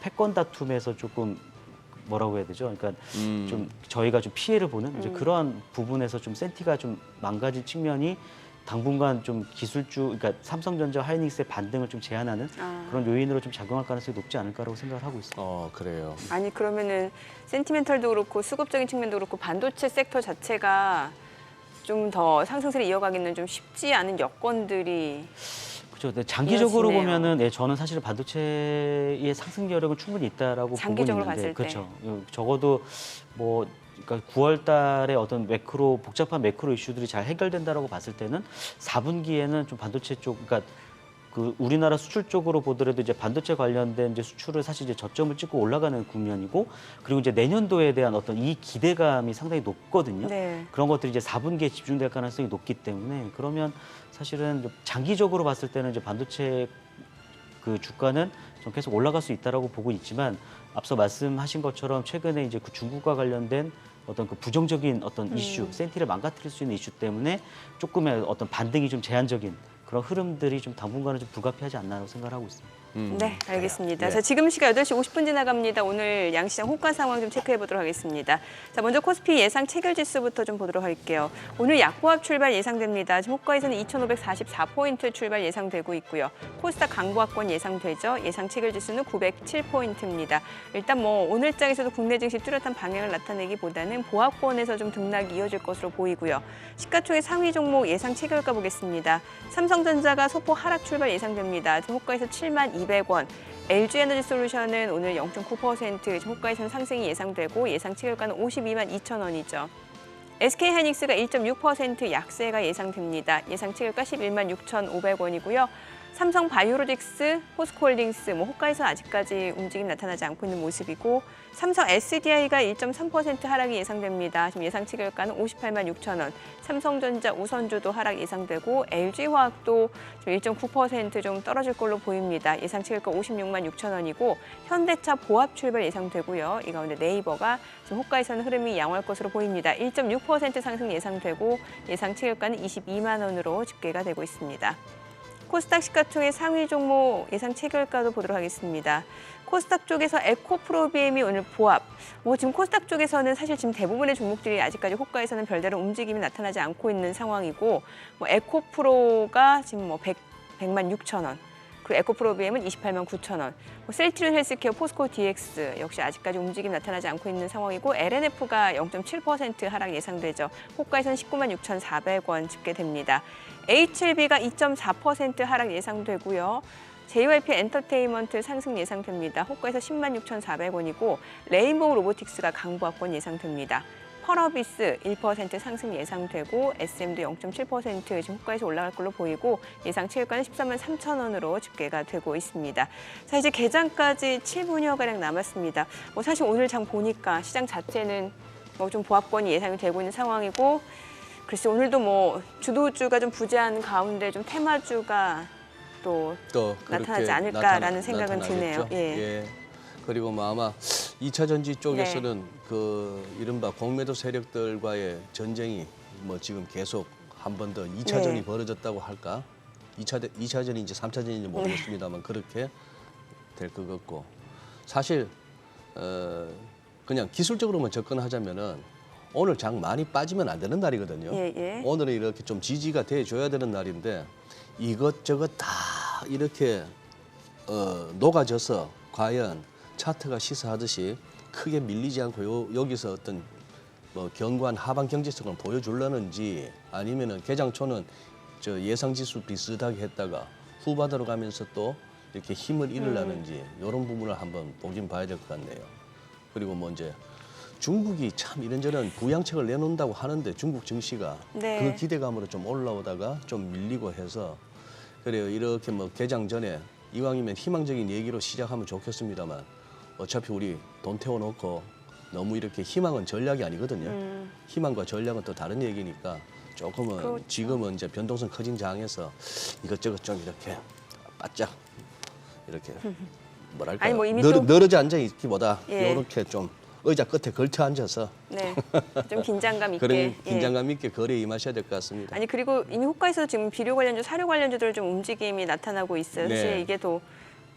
패권 다툼에서 조금 뭐라고 해야 되죠? 그러니까 좀 저희가 좀 피해를 보는 이제 그러한 부분에서 좀 센티가 좀 망가진 측면이 당분간 좀 기술주, 그러니까 삼성전자, 하이닉스의 반등을 좀 제한하는 그런 요인으로 좀 작용할 가능성이 높지 않을까라고 생각을 하고 있습니다. 그래요. 아니 그러면은 센티멘털도 그렇고 수급적인 측면도 그렇고 반도체 섹터 자체가 좀 더 상승세를 이어가기는 좀 쉽지 않은 여건들이 그렇죠. 근데 장기적으로 이어지네요. 보면은 저는 사실 반도체의 상승 여력은 충분히 있다라고 보고 장기적으로 있는데, 봤을 때. 그렇죠. 적어도 뭐 그러니까 9월달에 어떤 복잡한 매크로 이슈들이 잘 해결된다라고 봤을 때는 4분기에는 좀 반도체 쪽, 그러니까 그 우리나라 수출 쪽으로 보더라도 이제 반도체 관련된 이제 수출을 사실 이제 저점을 찍고 올라가는 국면이고, 그리고 이제 내년도에 대한 어떤 이 기대감이 상당히 높거든요. 네. 그런 것들이 이제 4분기에 집중될 가능성이 높기 때문에, 그러면 사실은 장기적으로 봤을 때는 이제 반도체 그 주가는 좀 계속 올라갈 수 있다라고 보고 있지만, 앞서 말씀하신 것처럼 최근에 이제 그 중국과 관련된 어떤 그 부정적인 어떤 이슈, 센티를 망가뜨릴 수 있는 이슈 때문에 조금의 어떤 반등이 좀 제한적인 그런 흐름들이 좀 당분간은 좀 불가피하지 않나라고 생각을 하고 있습니다. 네, 알겠습니다. 네. 자, 지금 시각 8시 50분 지나갑니다. 오늘 양시장 호가 상황 좀 체크해 보도록 하겠습니다. 자, 먼저 코스피 예상 체결 지수부터 좀 보도록 할게요. 오늘 약보합 출발 예상됩니다. 지금 호가에서는 2,544포인트 출발 예상되고 있고요. 코스닥 강보합권 예상되죠. 예상 체결 지수는 907포인트입니다. 일단 뭐 오늘 장에서도 국내 증시 뚜렷한 방향을 나타내기보다는 보합권에서 좀 등락이 이어질 것으로 보이고요. 시가총액 상위 종목 예상 체결가 보겠습니다. 삼성전자가 소폭 하락 출발 예상됩니다. 지금 호가에서 72,200원. LG에너지솔루션은 오늘 0.9% 지금 호가에서는 상승이 예상되고 예상 체결가는 522,200원이죠. SK하이닉스가 1.6% 약세가 예상됩니다. 예상 체결가 116,500원이고요. 삼성바이오로직스, 포스코홀딩스, 호가에서 아직까지 움직임 나타나지 않고 있는 모습이고, 삼성 SDI가 1.3% 하락이 예상됩니다. 지금 예상 체결가는 586,000원. 삼성전자, 우선주도 하락 예상되고, LG화학도 1.9% 좀 떨어질 걸로 보입니다. 예상 체결가 566,600원이고, 현대차 보합 출발 예상되고요. 이 가운데 네이버가 지금 호가에서는 흐름이 양호할 것으로 보입니다. 1.6% 상승 예상되고, 예상 체결가는 22만 원으로 집계가 되고 있습니다. 코스닥 시가총액 상위 종목 예상 체결가도 보도록 하겠습니다. 코스닥 쪽에서 에코프로비엠이 오늘 보합. 지금 코스닥 쪽에서는 사실 지금 대부분의 종목들이 아직까지 호가에서는 별다른 움직임이 나타나지 않고 있는 상황이고, 에코프로가 지금 100만6천원. 그리고 에코프로비엠은 289,000원. 셀트리온 헬스케어, 포스코 DX 역시 아직까지 움직임 나타나지 않고 있는 상황이고, LNF가 0.7% 하락 예상되죠. 호가에서는 196,400원 집계됩니다. HLB가 2.4% 하락 예상되고요. JYP 엔터테인먼트 상승 예상됩니다. 호가에서 106,400원이고, 레인보우 로보틱스가 강보합권 예상됩니다. 펄어비스 1% 상승 예상되고, SM도 0.7% 지금 호가에서 올라갈 걸로 보이고, 예상 체결가는 133,000원으로 집계가 되고 있습니다. 자, 이제 개장까지 7분여가량 남았습니다. 사실 오늘 장 보니까 시장 자체는 좀 보합권이 예상이 되고 있는 상황이고, 글쎄 오늘도 주도주가 좀 부재한 가운데 좀 테마주가 또 나타나지 않을까라는 생각은 드네요. 예. 그리고 아마 2차 전지 쪽에서는 그 이른바 공매도 세력들과의 전쟁이 지금 계속 한 번 더 2차전이 벌어졌다고 할까? 2차전인지 3차전인지 모르겠습니다만 그렇게 될 것 같고, 사실 그냥 기술적으로만 접근하자면은 오늘 장 많이 빠지면 안 되는 날이거든요. 오늘은 이렇게 좀 지지가 돼줘야 되는 날인데, 이것저것 다 이렇게 녹아져서 과연 차트가 시사하듯이 크게 밀리지 않고 여기서 어떤 견고한 하방 경제성을 보여주려는지, 아니면은 개장 초는 예상 지수 비슷하게 했다가 후반으로 가면서 또 이렇게 힘을 잃으려는지 이런 부분을 한번 보긴 봐야 될 것 같네요. 그리고 이제 중국이 참 이런저런 부양책을 내놓는다고 하는데, 중국 증시가 그 기대감으로 좀 올라오다가 좀 밀리고 해서, 그래요. 이렇게 개장 전에 이왕이면 희망적인 얘기로 시작하면 좋겠습니다만, 어차피 우리 돈 태워놓고 너무 이렇게 희망은 전략이 아니거든요. 희망과 전략은 또 다른 얘기니까 조금은 그렇죠. 지금은 이제 변동성 커진 장에서 이것저것 좀 이렇게 바짝 이렇게 뭐랄까요? 아니, 이미 늘어져 앉아 있기보다 예. 이렇게 좀 의자 끝에 걸쳐 앉아서 네, 좀 긴장감 있게. 그런 예. 긴장감 있게 거래에 임하셔야 될 것 같습니다. 아니 그리고 이미 호가에서 지금 비료 관련주, 사료 관련주들 좀 움직임이 나타나고 있어요. 사실 네. 이게 또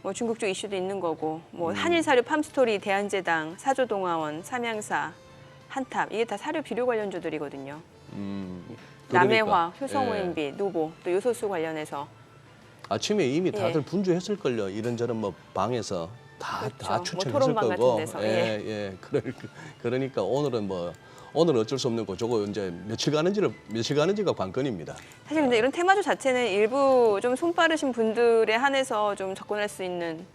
뭐 중국 쪽 이슈도 있는 거고, 뭐 한일 사료, 팜스토리, 대한제당, 사조동화원, 삼양사, 한탑 이게 다 사료 비료 관련주들이거든요. 남해화, 그러니까, 효성오인비, 노보, 또 요소수 관련해서 아침에 이미 다들 예. 분주했을걸요. 이런저런 뭐 방에서 다 그렇죠. 다 뭐 추천했을 토론방 같은 거고. 데서, 예, 예. 그러니까 오늘은 어쩔 수 없는 거 저거 이제 며칠 가는지가 관건입니다. 사실 근데 이런 테마주 자체는 일부 좀 손빠르신 분들에 한해서 좀 접근할 수 있는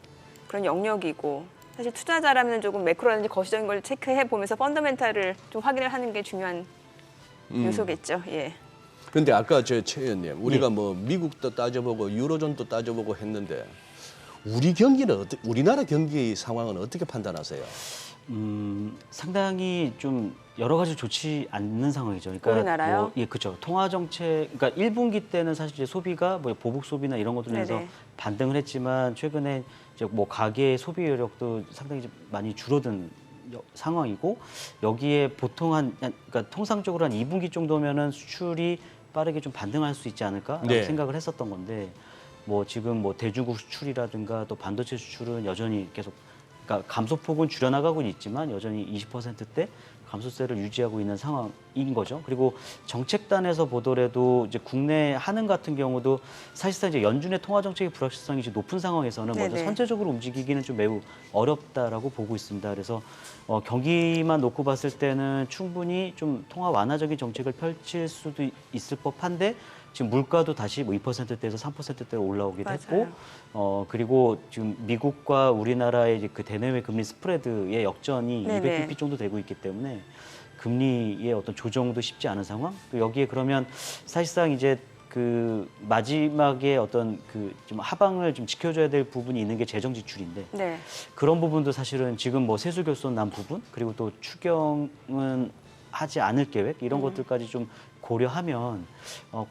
그런 영역이고, 사실 투자자라면 조금 매크로라든지 거시적인 걸 체크해 보면서 펀더멘탈을 좀 확인을 하는 게 중요한 요소겠죠. 예. 그런데 아까 최 의원님 우리가 예. 뭐 미국도 따져보고 유로존도 따져보고 했는데 우리나라 경기 상황은 어떻게 판단하세요? 상당히 좀 여러 가지 좋지 않는 상황이죠. 그러니까 우리나라요? 뭐, 예, 그렇죠. 통화 정책, 그러니까 1분기 때는 사실 이제 소비가 뭐 보복 소비나 이런 것들로 해서 네네. 반등을 했지만 최근에 이제 뭐 가계 소비 여력도 상당히 좀 많이 줄어든 상황이고, 여기에 보통 그러니까 통상적으로 한 2분기 정도면은 수출이 빠르게 좀 반등할 수 있지 않을까라고 네. 생각을 했었던 건데, 뭐 지금 뭐 대중국 수출이라든가 또 반도체 수출은 여전히 계속, 그러니까 감소폭은 줄여나가고 있지만 여전히 20%대 감소세를 유지하고 있는 상황인 거죠. 그리고 정책단에서 보더라도 이제 국내 한은 같은 경우도 사실상 이제 연준의 통화 정책의 불확실성이 이제 높은 상황에서는 먼저 네네. 선제적으로 움직이기는 좀 매우 어렵다라고 보고 있습니다. 그래서 경기만 놓고 봤을 때는 충분히 좀 통화 완화적인 정책을 펼칠 수도 있을 법한데, 지금 물가도 다시 뭐 2%대에서 3%대로 올라오기도 맞아요. 했고, 그리고 지금 미국과 우리나라의 이제 그 대내외 금리 스프레드의 역전이 네네. 200bp 정도 되고 있기 때문에 금리의 어떤 조정도 쉽지 않은 상황. 또 여기에 그러면 사실상 이제 그 마지막에 어떤 그 좀 하방을 좀 지켜줘야 될 부분이 있는 게 재정 지출인데, 네. 그런 부분도 사실은 지금 뭐 세수 결손 난 부분, 그리고 또 추경은 하지 않을 계획, 이런 것들까지 좀 고려하면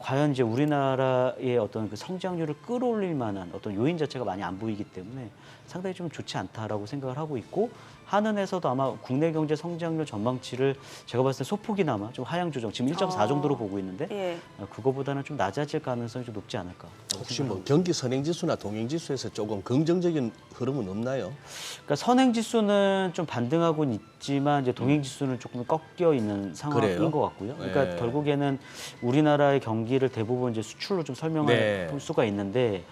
과연 이제 우리나라의 어떤 그 성장률을 끌어올릴 만한 어떤 요인 자체가 많이 안 보이기 때문에 상당히 좀 좋지 않다라고 생각을 하고 있고, 한은에서도 아마 국내 경제 성장률 전망치를 제가 봤을 때 소폭이나마 좀 하향 조정, 지금 1.4 정도로 보고 있는데 예. 그거보다는 좀 낮아질 가능성이 좀 높지 않을까. 혹시 뭐 경기 선행지수나 동행지수에서 조금 긍정적인 흐름은 없나요? 그러니까 선행 지수는 좀 반등하고 있지만 이제 동행 지수는 조금 꺾여 있는 상황인 그래요? 것 같고요. 그러니까 네. 결국에는 우리나라의 경기를 대부분 이제 수출로 좀 설명할 네. 수가 있는데,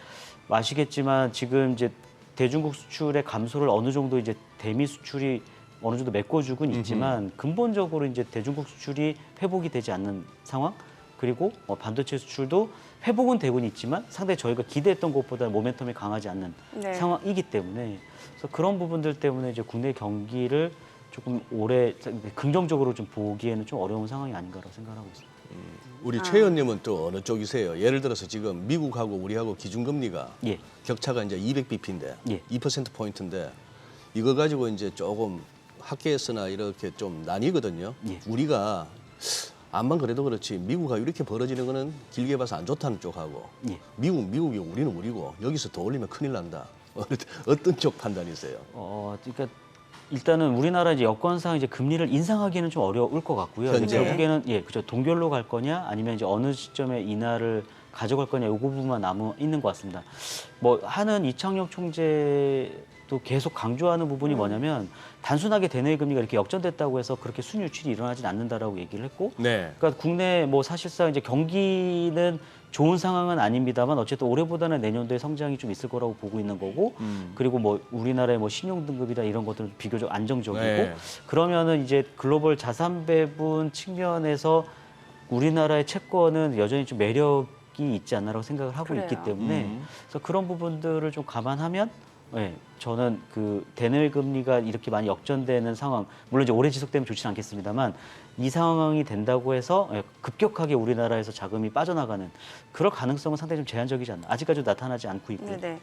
아시겠지만 지금 이제 대중국 수출의 감소를 어느 정도 이제 대미 수출이 어느 정도 메꿔주고는 있지만 근본적으로 이제 대중국 수출이 회복이 되지 않는 상황, 그리고 반도체 수출도 회복은 되고는 있지만 상당히 저희가 기대했던 것보다 모멘텀이 강하지 않는 네. 상황이기 때문에, 그래서 그런 부분들 때문에 이제 국내 경기를 조금 오래 긍정적으로 좀 보기에는 좀 어려운 상황이 아닌가라고 생각하고 있습니다. 우리 최 의원님은 또 어느 쪽이세요? 예를 들어서 지금 미국하고 우리하고 기준금리가 예. 격차가 이제 200bp인데 예. 2%포인트인데 이거 가지고 이제 조금 학계에서나 이렇게 좀 나뉘거든요. 예. 우리가 암만 그래도 그렇지 미국하고 이렇게 벌어지는 거는 길게 봐서 안 좋다는 쪽하고 예. 미국이 우리는 우리고 여기서 더 올리면 큰일 난다. 어떤 쪽 판단이세요? 그러니까 일단은 우리나라 이제 여건상 이제 금리를 인상하기는 좀 어려울 것 같고요. 현재? 결국에는 그렇죠. 동결로 갈 거냐 아니면 이제 어느 시점에 인하를 가져갈 거냐, 요 부분만 남아 있는 것 같습니다. 뭐 하는 이창용 총재도 계속 강조하는 부분이 뭐냐면, 단순하게 대내 금리가 이렇게 역전됐다고 해서 그렇게 순유출이 일어나진 않는다라고 얘기를 했고, 네. 그러니까 국내 뭐 사실상 이제 경기는 좋은 상황은 아닙니다만 어쨌든 올해보다는 내년도에 성장이 좀 있을 거라고 보고 있는 거고, 그리고 뭐 우리나라의 뭐 신용 등급이나 이런 것들은 비교적 안정적이고, 네. 그러면은 이제 글로벌 자산 배분 측면에서 우리나라의 채권은 여전히 좀 매력이 있지 않나라고 생각을 하고 그래요. 있기 때문에, 그래서 그런 부분들을 좀 감안하면, 저는 그 대내외 금리가 이렇게 많이 역전되는 상황, 물론 이제 오래 지속되면 좋지는 않겠습니다,만 이 상황이 된다고 해서 급격하게 우리나라에서 자금이 빠져나가는 그럴 가능성은 상당히 좀 제한적이지 않나, 아직까지도 나타나지 않고 있고요. 네네.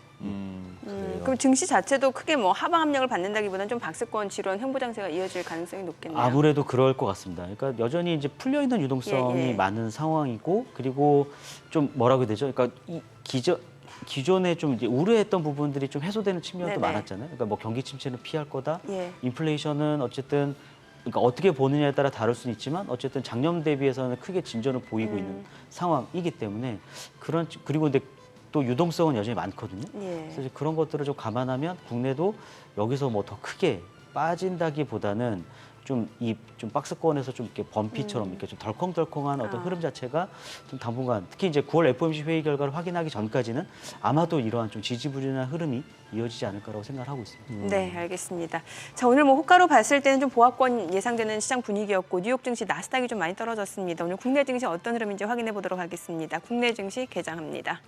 그래요. 그럼 증시 자체도 크게 뭐 하방 압력을 받는다기보다는 좀 박스권 지론 횡보 장세가 이어질 가능성이 높겠네요. 아무래도 그럴 것 같습니다. 그러니까 여전히 이제 풀려 있는 유동성이 예, 예. 많은 상황이고, 그리고 좀 뭐라고 해야 되죠? 그러니까 이 기존에 좀 이제 우려했던 부분들이 좀 해소되는 측면도 네네. 많았잖아요. 그러니까 뭐 경기 침체는 피할 거다. 예. 인플레이션은 어쨌든 그러니까 어떻게 보느냐에 따라 다를 수는 있지만 어쨌든 작년 대비해서는 크게 진전을 보이고 있는 상황이기 때문에 그리고 근데 또 유동성은 여전히 많거든요. 예. 그래서 이제 그런 것들을 좀 감안하면 국내도 여기서 뭐 더 크게 빠진다기보다는 좀 박스권에서 좀 이렇게 범피처럼 이렇게 좀 덜컹덜컹한 어떤 흐름 자체가 좀 당분간 특히 이제 9월 FOMC 회의 결과를 확인하기 전까지는 아마도 이러한 좀 지지부진한 흐름이 이어지지 않을 거라고 생각을 하고 있습니다. 네, 알겠습니다. 자, 오늘 뭐 호가로 봤을 때는 좀 보합권 예상되는 시장 분위기였고 뉴욕 증시 나스닥이 좀 많이 떨어졌습니다. 오늘 국내 증시 어떤 흐름인지 확인해 보도록 하겠습니다. 국내 증시 개장합니다.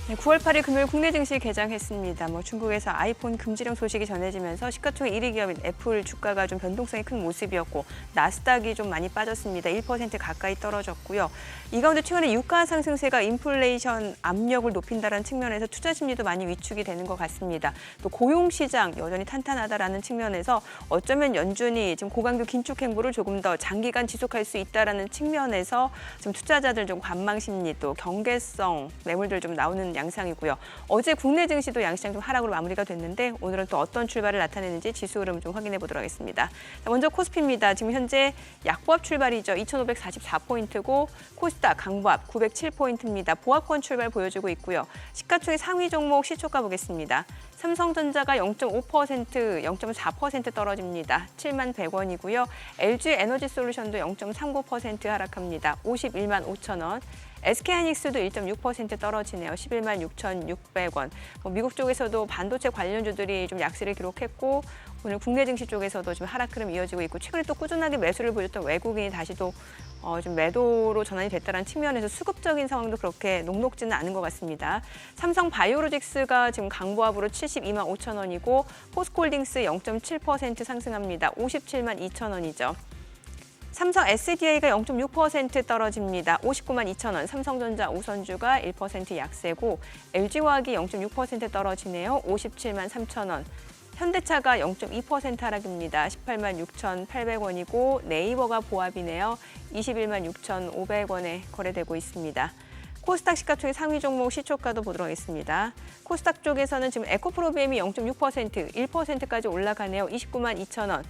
네, 9월 8일 금요일 국내 증시 개장했습니다. 중국에서 아이폰 금지령 소식이 전해지면서 시가총액 1위 기업인 애플 주가가 좀 변동성이 큰 모습이었고 나스닥이 좀 많이 빠졌습니다. 1% 가까이 떨어졌고요. 이 가운데 최근에 유가 상승세가 인플레이션 압력을 높인다는 측면에서 투자 심리도 많이 위축이 되는 것 같습니다. 또 고용 시장 여전히 탄탄하다라는 측면에서 어쩌면 연준이 지금 고강도 긴축 행보를 조금 더 장기간 지속할 수 있다라는 측면에서 지금 투자자들 좀 관망 심리 또 경계성 매물들 좀 나오는 양상이고요. 어제 국내 증시도 양시장 좀 하락으로 마무리가 됐는데 오늘은 또 어떤 출발을 나타내는지 지수 흐름 좀 확인해 보도록 하겠습니다. 자, 먼저 코스피입니다. 지금 현재 약보합 출발이죠. 2,544포인트고 코스닥 강보합 907포인트입니다. 보합권 출발 보여주고 있고요. 시가총액 상위 종목 시초가 보겠습니다. 삼성전자가 0.5%, 0.4% 떨어집니다. 7만 100원이고요. LG 에너지솔루션도 0.39% 하락합니다. 51만 5천 원. SK하이닉스도 1.6% 떨어지네요. 11만 6,600원. 미국 쪽에서도 반도체 관련주들이 좀 약세를 기록했고 오늘 국내 증시 쪽에서도 좀 하락 흐름 이어지고 있고 최근에 또 꾸준하게 매수를 보였던 외국인이 다시 또 좀 매도로 전환이 됐다는 측면에서 수급적인 상황도 그렇게 녹록지는 않은 것 같습니다. 삼성 바이오로직스가 지금 강보합으로 72만 5천 원이고 포스코홀딩스 0.7% 상승합니다. 57만 2천 원이죠. 삼성 SDI가 0.6% 떨어집니다. 59만 2천 원. 삼성전자 우선주가 1% 약세고 LG화학이 0.6% 떨어지네요. 57만 3천 원. 현대차가 0.2% 하락입니다. 18만 6,800원이고 네이버가 보합이네요. 21만 6,500원에 거래되고 있습니다. 코스닥 시가총액 상위 종목 시초가도 보도록 하겠습니다. 코스닥 쪽에서는 지금 에코프로비엠이 0.6%, 1%까지 올라가네요. 29만 2천 원.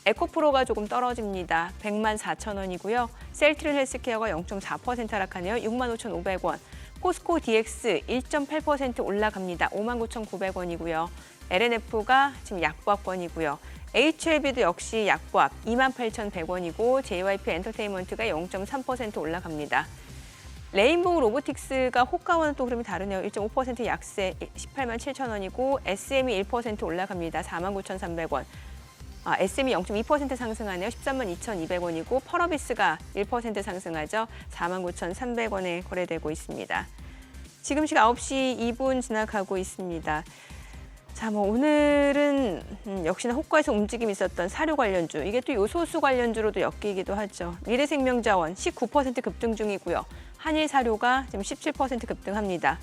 에코프로가 조금 떨어집니다. 100만 4천 원이고요. 셀트릴 헬스케어가 0.4% 하락하네요. 6만 5,500원. 포스코 DX 1.8% 올라갑니다. 5만 9,900원이고요. LNF가 지금 약보합권이고요. HLB도 역시 약보합 2만 8,100원이고 JYP 엔터테인먼트가 0.3% 올라갑니다. 레인보우 로보틱스가 호가와는 또 흐름이 다르네요. 1.5% 약세 18만 7천 원이고 SM이 1% 올라갑니다. 4만 9,300원. SM이 0.2% 상승하네요. 13만 2,200원이고 펄어비스가 1% 상승하죠. 4만 9,300원에 거래되고 있습니다. 지금 시각 9시 2분 지나가고 있습니다. 자, 오늘은 역시나 호가에서 움직임이 있었던 사료 관련주, 이게 또 요소수 관련주로도 엮이기도 하죠. 미래생명자원 19% 급등 중이고요. 한일사료가 지금 17% 급등합니다.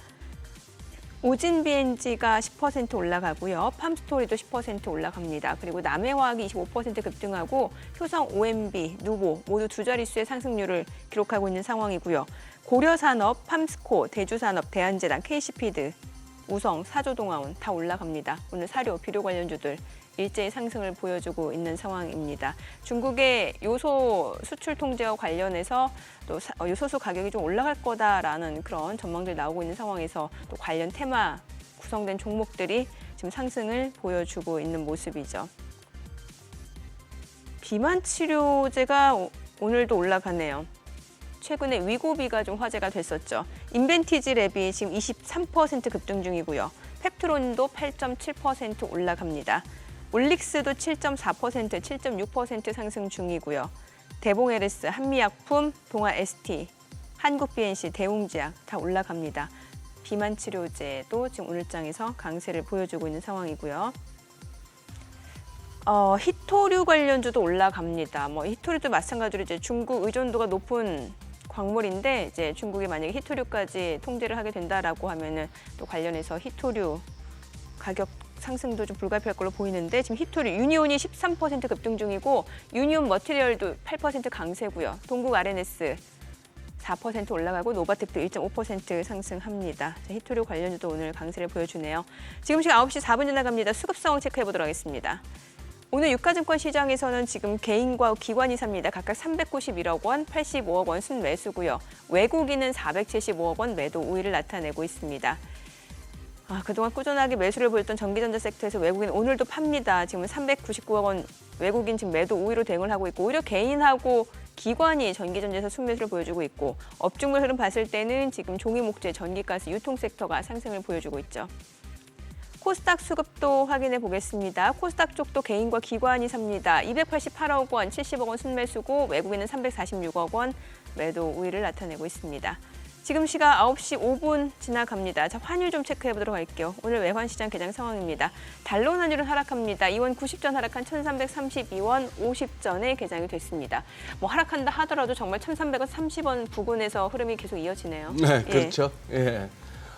오진비엔지가 10% 올라가고요. 팜스토리도 10% 올라갑니다. 그리고 남해화학이 25% 급등하고 효성 OMB, 누보 모두 두 자릿수의 상승률을 기록하고 있는 상황이고요. 고려산업, 팜스코, 대주산업, 대한제당, KC피드, 우성, 사조동아온 다 올라갑니다. 오늘 사료, 비료 관련주들 일제히 상승을 보여주고 있는 상황입니다. 중국의 요소 수출 통제와 관련해서 또 요소수 가격이 좀 올라갈 거다라는 그런 전망들이 나오고 있는 상황에서 또 관련 테마 구성된 종목들이 지금 상승을 보여주고 있는 모습이죠. 비만 치료제가 오늘도 올라가네요. 최근에 위고비가 좀 화제가 됐었죠. 인벤티지 랩이 지금 23% 급등 중이고요. 펩트론도 8.7% 올라갑니다. 올릭스도 7.4%, 7.6% 상승 중이고요. 대봉LS, 한미약품, 동아ST, 한국BNC, 대웅제약 다 올라갑니다. 비만 치료제도 지금 오늘장에서 강세를 보여주고 있는 상황이고요. 히토류 관련주도 올라갑니다. 히토류도 마찬가지로 이제 중국 의존도가 높은 광물인데 이제 중국이 만약에 히토류까지 통제를 하게 된다라고 하면은 또 관련해서 히토류 가격 상승도 좀 불가피할 걸로 보이는데 지금 히토리 유니온이 13% 급등 중이고 유니온 머티리얼도 8% 강세고요. 동국 RNS 4% 올라가고 노바텍도 1.5% 상승합니다. 자, 히토리 관련주도 오늘 강세를 보여주네요. 지금 시각 9시 4분 지나갑니다. 수급 상황 체크해 보도록 하겠습니다. 오늘 유가증권 시장에서는 지금 개인과 기관이 삽니다. 각각 391억 원, 85억 원 순매수고요. 외국인은 475억 원 매도 우위를 나타내고 있습니다. 그동안 꾸준하게 매수를 보였던 전기전자 섹터에서 외국인 오늘도 팝니다. 지금 399억 원 외국인 지금 매도 우위로 대응을 하고 있고 오히려 개인하고 기관이 전기전자에서 순매수를 보여주고 있고 업종별 흐름 봤을 때는 지금 종이목재, 전기가스, 유통 섹터가 상승을 보여주고 있죠. 코스닥 수급도 확인해 보겠습니다. 코스닥 쪽도 개인과 기관이 삽니다. 288억 원, 70억 원 순매수고 외국인은 346억 원 매도 우위를 나타내고 있습니다. 지금 시각 9시 5분 지나갑니다. 자, 환율 좀 체크해 보도록 할게요. 오늘 외환시장 개장 상황입니다. 달러 환율은 하락합니다. 2원 90전 하락한 1,332원 50전에 개장이 됐습니다. 뭐 하락한다 하더라도 정말 1,300원 30원 부근에서 흐름이 계속 이어지네요. 네, 그렇죠. 예.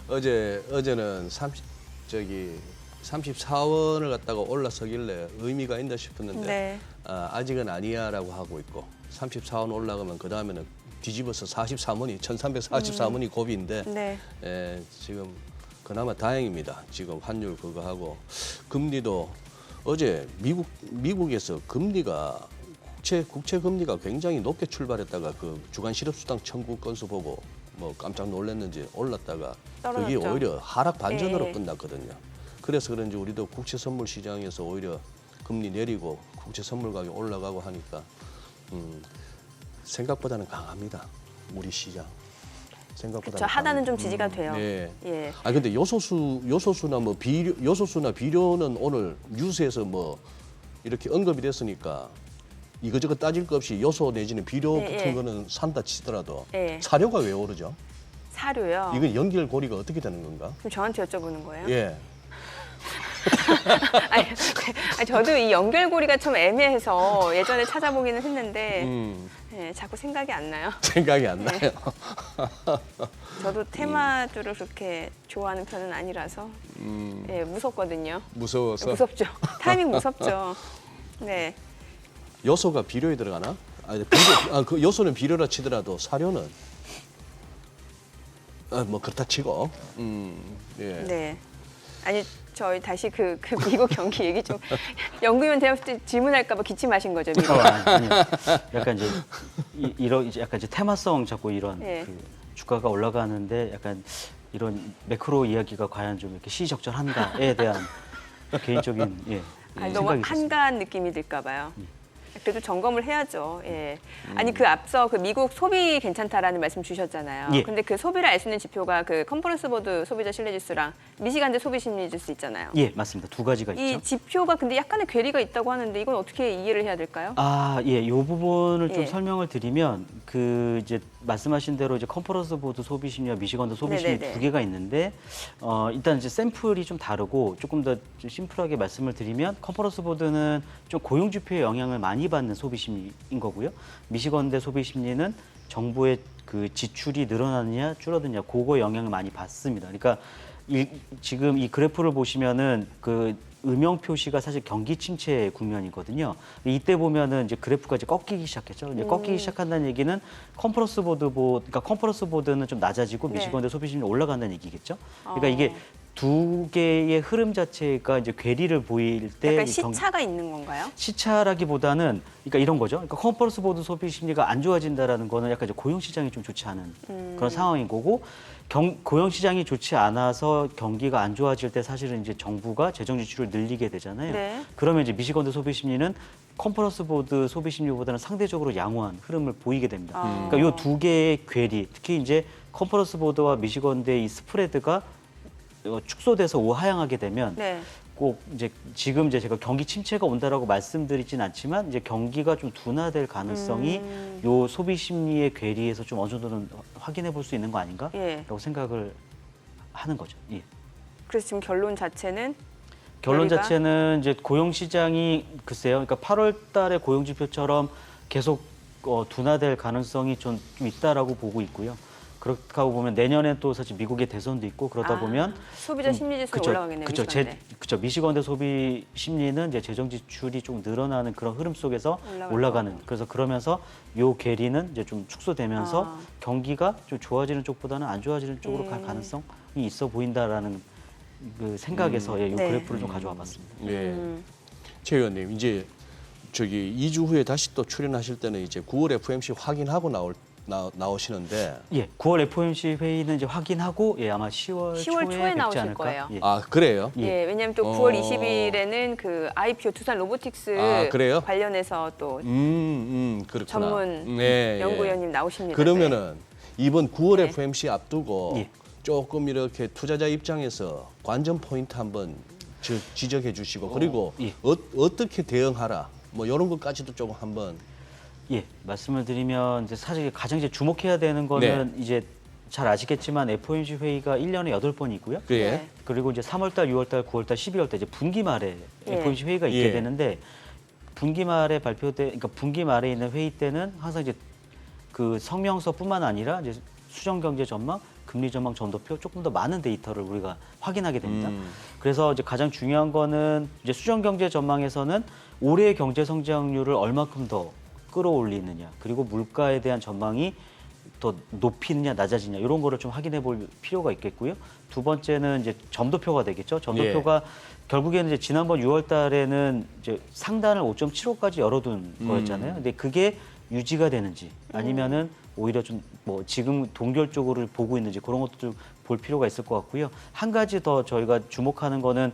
어제는 34원을 갖다가 올라서길래 의미가 있나 싶었는데 네. 아직은 아니야라고 하고 있고 34원 올라가면 그 다음에는 뒤집어서 43원이 1344원이 고비인데 네. 지금 그나마 다행입니다. 지금 환율 그거 하고 금리도 어제 미국에서 금리가 국채 금리가 굉장히 높게 출발했다가 그 주간 실업수당 청구 건수 보고 뭐 깜짝 놀랐는지 올랐다가 그게 떨어졌죠. 오히려 하락 반전으로 네. 끝났거든요. 그래서 그런지 우리도 국채 선물 시장에서 오히려 금리 내리고 국채 선물 가격 올라가고 하니까 생각보다는 강합니다. 우리 시장. 생각보다 그렇죠. 하단은 좀 지지가 돼요. 예. 예. 근데 요소수나 뭐 요소수나 비료는 오늘 뉴스에서 뭐 이렇게 언급이 됐으니까 이거저거 따질 것 없이 요소 내지는 비료 예, 같은 예. 거는 산다 치더라도 예. 사료가 왜 오르죠? 사료요. 이건 연결고리가 어떻게 되는 건가? 그럼 저한테 여쭤보는 거예요? 예. 아니, 저도 이 연결고리가 좀 애매해서 예전에 찾아보기는 했는데 예, 자꾸 생각이 안 나요. 생각이 안 나요. 저도 테마주를 그렇게 좋아하는 편은 아니라서 예, 무섭거든요. 무서워서 무섭죠. 타이밍 무섭죠. 네. 요소가 비료에 들어가나? 그 요소는 비료라 치더라도 사료는 뭐 그렇다 치고 예. 네. 아니 저희 다시 그 미국 경기 얘기 좀 연구위원 대학 때 질문할까봐 기침하신 거죠, 미국. 아니, 약간 이제 이런 이제 약간 이제 테마성 자꾸 이런 예. 그 주가가 올라가는데 약간 이런 매크로 이야기가 과연 좀 이렇게 시의적절한가에 대한 개인적인 아니, 너무 생각이 있었습니다. 한가한 느낌이 들까봐요. 그래도 점검을 해야죠. 예. 아니 그 앞서 그 미국 소비 괜찮다라는 말씀 주셨잖아요. 예. 근데 그 소비를 알 수 있는 지표가 그 컨퍼런스 보드 소비자 신뢰지수랑 미시간대 소비 심리 지수 있잖아요. 예, 맞습니다. 두 가지가 이 있죠. 지표가 근데 약간의 괴리가 있다고 하는데 이건 어떻게 이해를 해야 될까요? 이 부분을 좀 예. 설명을 드리면 그 이제 말씀하신 대로 이제 컨퍼런스 보드 소비 심리와 미시건드 소비 심리 네네네. 두 개가 있는데 일단 이제 샘플이 좀 다르고 조금 더 심플하게 말씀을 드리면 컨퍼런스 보드는 좀 고용 지표의 영향을 많이 받는 소비 심리인 거고요. 미시건대 소비 심리는 정부의 그 지출이 늘어나느냐 줄어드느냐 그거에 영향을 많이 받습니다. 그러니까 지금 이 그래프를 보시면은 그 음영 표시가 사실 경기 침체 국면이거든요. 이때 보면은 이제 그래프가 이제 꺾이기 시작했죠. 이제 꺾이기 시작한다는 얘기는 그러니까 컨퍼런스 보드는 좀 낮아지고 네. 미시건대 소비 심리 올라간다는 얘기겠죠. 그러니까 어. 이게 두 개의 흐름 자체가 이제 괴리를 보일 때 약간 이 시차가 있는 건가요? 시차라기보다는 그러니까 이런 거죠. 그러니까 컨퍼런스 보드 소비 심리가 안 좋아진다라는 거는 약간 이제 고용 시장이 좀 좋지 않은 그런 상황인 거고 고용 시장이 좋지 않아서 경기가 안 좋아질 때 사실은 이제 정부가 재정 지출을 늘리게 되잖아요. 네. 그러면 이제 미시건대 소비 심리는 컨퍼런스 보드 소비 심리보다는 상대적으로 양호한 흐름을 보이게 됩니다. 그러니까 이 두 개의 괴리, 특히 이제 컨퍼런스 보드와 미시건대의 이 스프레드가 축소돼서 우하향하게 되면 네. 꼭 이제 지금 이제 제가 경기 침체가 온다라고 말씀드리진 않지만 이제 경기가 좀 둔화될 가능성이 요 소비 심리의 괴리에서 좀 어느 정도는 확인해 볼 수 있는 거 아닌가라고 예. 생각을 하는 거죠. 예. 그래서 지금 결론 자체는 결론 괴리가? 자체는 이제 고용 시장이 글쎄요. 그러니까 8월 달에 고용 지표처럼 계속 둔화될 가능성이 좀 있다라고 보고 있고요. 그렇다고 보면 내년에 또 사실 미국의 대선도 있고 그러다 보면 소비자 심리 지수가 올라가겠네요. 그렇죠. 미시건대. 그렇죠. 미시건대 소비 심리는 이제 재정 지출이 좀 늘어나는 그런 흐름 속에서 올라가는. 그래서 그러면서 요 괴리는 이제 좀 축소되면서 경기가 좀 좋아지는 쪽보다는 안 좋아지는 쪽으로 갈 가능성이 있어 보인다라는 그 생각에서 요 네. 그래프를 좀 가져와 봤습니다. 네. 최 의원님 이제 저기 2주 후에 다시 또 출연하실 때는 이제 9월 FOMC 확인하고 나오시는데 예, 9월 FOMC 회의는 이제 확인하고 아마 10월 10월 초에 초에 뵙지 나오실 않을까? 거예요. 예. 아 그래요? 예, 왜냐하면 또 9월 20일에는 그 IPO 두산 로보틱스 아, 그래요? 관련해서 또 그렇구나. 전문 네, 연구위원님 나오십니다. 그러면은 이번 9월 네. FOMC 앞두고 예. 조금 이렇게 투자자 입장에서 관전 포인트 한번 지적해 주시고 그리고 예. 어떻게 대응하라 뭐 이런 것까지도 조금 한번 예, 말씀을 드리면 이제 사실 가장 이제 주목해야 되는 거는 이제 잘 아시겠지만 FOMC 회의가 1년에 8번이고요. 그래. 네. 그리고 이제 3월 달, 6월 달, 9월 달, 12월 달 이제 분기 말에 예. FOMC 회의가 있게 예. 되는데 분기 말에 그러니까 분기 말에 있는 회의 때는 항상 이제 그 성명서뿐만 아니라 이제 수정 경제 전망, 금리 전망 전도표 조금 더 많은 데이터를 우리가 확인하게 됩니다. 그래서 이제 가장 중요한 거는 이제 수정 경제 전망에서는 올해의 경제 성장률을 얼마큼 더 끌어올리느냐, 그리고 물가에 대한 전망이 더 높이느냐 낮아지냐 이런 거를 좀 확인해 볼 필요가 있겠고요. 두 번째는 이제 점도표가 되겠죠. 점도표가 결국에는 이제 지난번 6월 달에는 이제 상단을 5.75까지 열어둔 거였잖아요. 근데 그게 유지가 되는지 아니면은 오히려 좀 뭐 지금 동결적으로 보고 있는지 그런 것도 좀 볼 필요가 있을 것 같고요. 한 가지 더 저희가 주목하는 거는